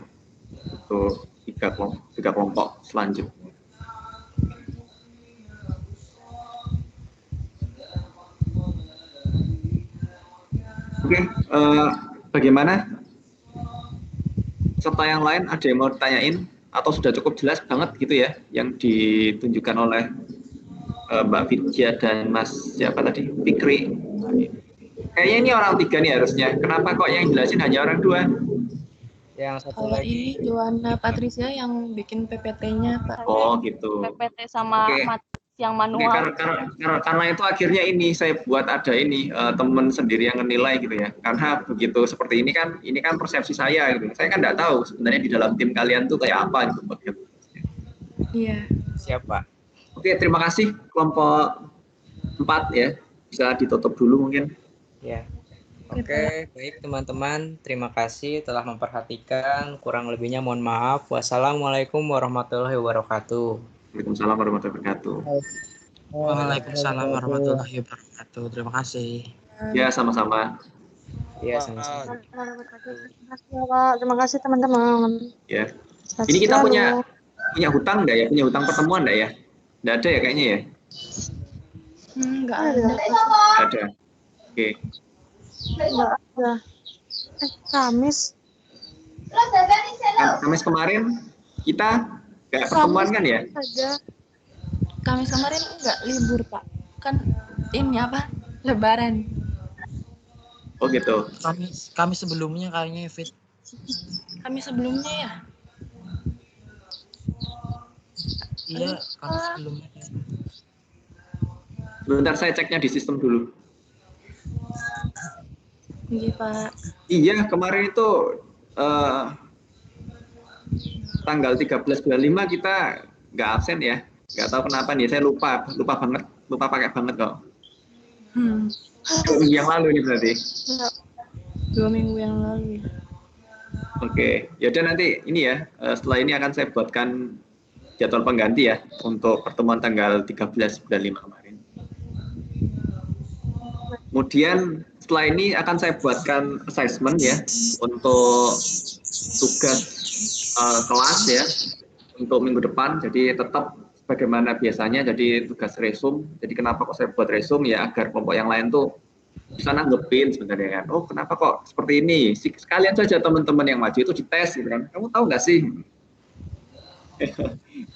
untuk 3 kelompok selanjutnya. Oke, bagaimana? Serta yang lain ada yang mau ditanyain atau sudah cukup jelas banget gitu ya yang ditunjukkan oleh Mbak Vidya dan Mas siapa tadi? Fikri. Kayaknya ini orang 3 nih harusnya. Kenapa kok yang jelasin hanya orang 2? Yang satu Kalau lagi ini Joanna Patricia yang bikin PPT-nya Pak. Oh gitu. PPT sama yang manual. Karena itu akhirnya ini saya buat ada ini teman sendiri yang menilai gitu ya. Karena begitu seperti ini kan persepsi saya gitu. Saya kan nggak tahu sebenarnya di dalam tim kalian tuh kayak apa gitu. Iya. Siapa? Oke, terima kasih kelompok 4 ya. Bisa ditutup dulu mungkin. Ya. Oke, baik teman-teman. Terima kasih telah memperhatikan. Kurang lebihnya mohon maaf. Wassalamualaikum warahmatullahi wabarakatuh. Waalaikumsalam warahmatullahi wabarakatuh. Waalaikumsalam warahmatullahi wabarakatuh. Terima kasih. Ya, sama-sama. Ya, sama-sama. Terima kasih teman-teman. Ya. Ini kita punya hutang enggak ya? Punya hutang pertemuan enggak ya? Enggak ada ya kayaknya ya? Enggak ada. Enggak ada. Oke. Enggak ada. Kamis. Kamis kemarin kita enggak pertemuan kan ya? Ada. Kamis kemarin enggak libur Pak. Kan ini apa? Lebaran. Oh gitu. Kamis sebelumnya kayaknya Fit. Kamis sebelumnya ya? Iya, Kamis sebelumnya. Bentar saya ceknya di sistem dulu. Iya, Pak. Iya, kemarin itu tanggal 13 bulan 5 kita nggak absen ya. Nggak tahu kenapa nih, saya lupa banget, lupa pakai banget kok. 2 minggu yang lalu ini berarti. 2 minggu yang lalu. Oke, yaudah nanti ini ya, setelah ini akan saya buatkan jadwal pengganti ya untuk pertemuan tanggal 13 bulan 5 kemarin. Kemudian setelah ini akan saya buatkan assessment ya untuk tugas kelas ya untuk minggu depan. Jadi tetap bagaimana biasanya, jadi tugas resume. Jadi kenapa kok saya buat resume ya, agar kelompok yang lain tuh bisa nanggepin sebenarnya kan. Oh kenapa kok seperti ini? Sekalian saja teman-teman yang maju itu dites gitu kan. Kamu tahu nggak sih?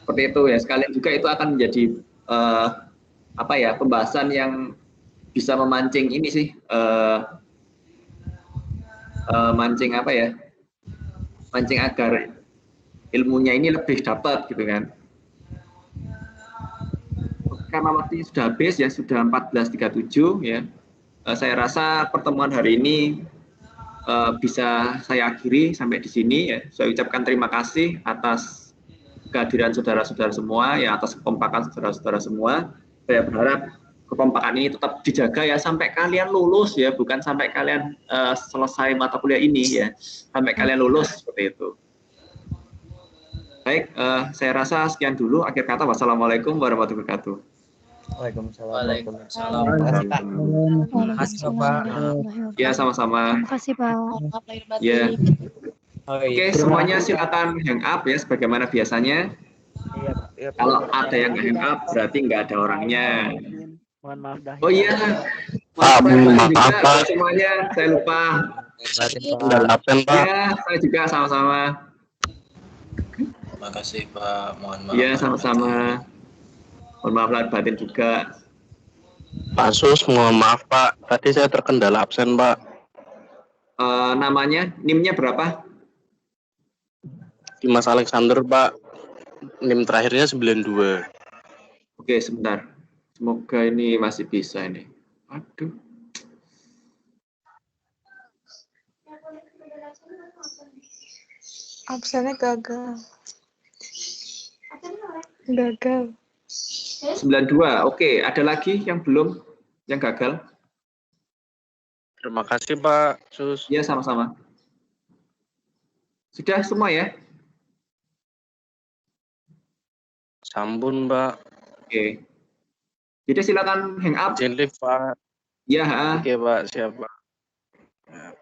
Seperti itu ya. Sekalian juga itu akan menjadi apa ya, pembahasan yang bisa memancing ini sih, mancing apa ya? Mancing agar ilmunya ini lebih dapat gitu kan. Karena waktunya sudah habis ya, sudah 14.37 ya. Saya rasa pertemuan hari ini bisa saya akhiri sampai di sini ya. Saya ucapkan terima kasih atas kehadiran saudara-saudara semua ya, atas kekompakan saudara-saudara semua. Saya berharap kekompakan ini tetap dijaga ya sampai kalian lulus ya, bukan sampai kalian selesai mata kuliah ini ya, sampai kalian lulus seperti itu. Baik, saya rasa sekian dulu. Akhir kata, wassalamualaikum warahmatullahi wabarakatuh. Waalaikumsalam. Terima kasih Bapak. Ya, sama-sama. Terima kasih, Pak. Maaf lahir batin. Ya. Oh, iya. Oke, semuanya silakan hang up ya, sebagaimana biasanya. Iya, Kalau ada yang hang up, berarti nggak ada orangnya. Mohon maaf dah. Oh iya, Pak, juga semuanya, saya lupa. Dan absen Pak. Ya, saya juga sama-sama. Terima kasih Pak, mohon maaf. Iya, sama-sama. Mohon maaf lahir batin juga. Pak Sus, mohon maaf Pak, tadi saya terkendala absen Pak. Namanya, NIM-nya berapa? Dimas Alexander Pak, NIM terakhirnya 92. Oke, sebentar. Semoga ini masih bisa ini. Aduh. Absennya gagal. Gagal. 92. Oke, ada lagi yang belum, yang gagal? Terima kasih Pak Sus. Ya, sama-sama. Sudah semua ya? Sampun Pak. Oke. Jadi silakan hang up. Izin live Pak. Ya. Oke Pak, siap Pak. Ya.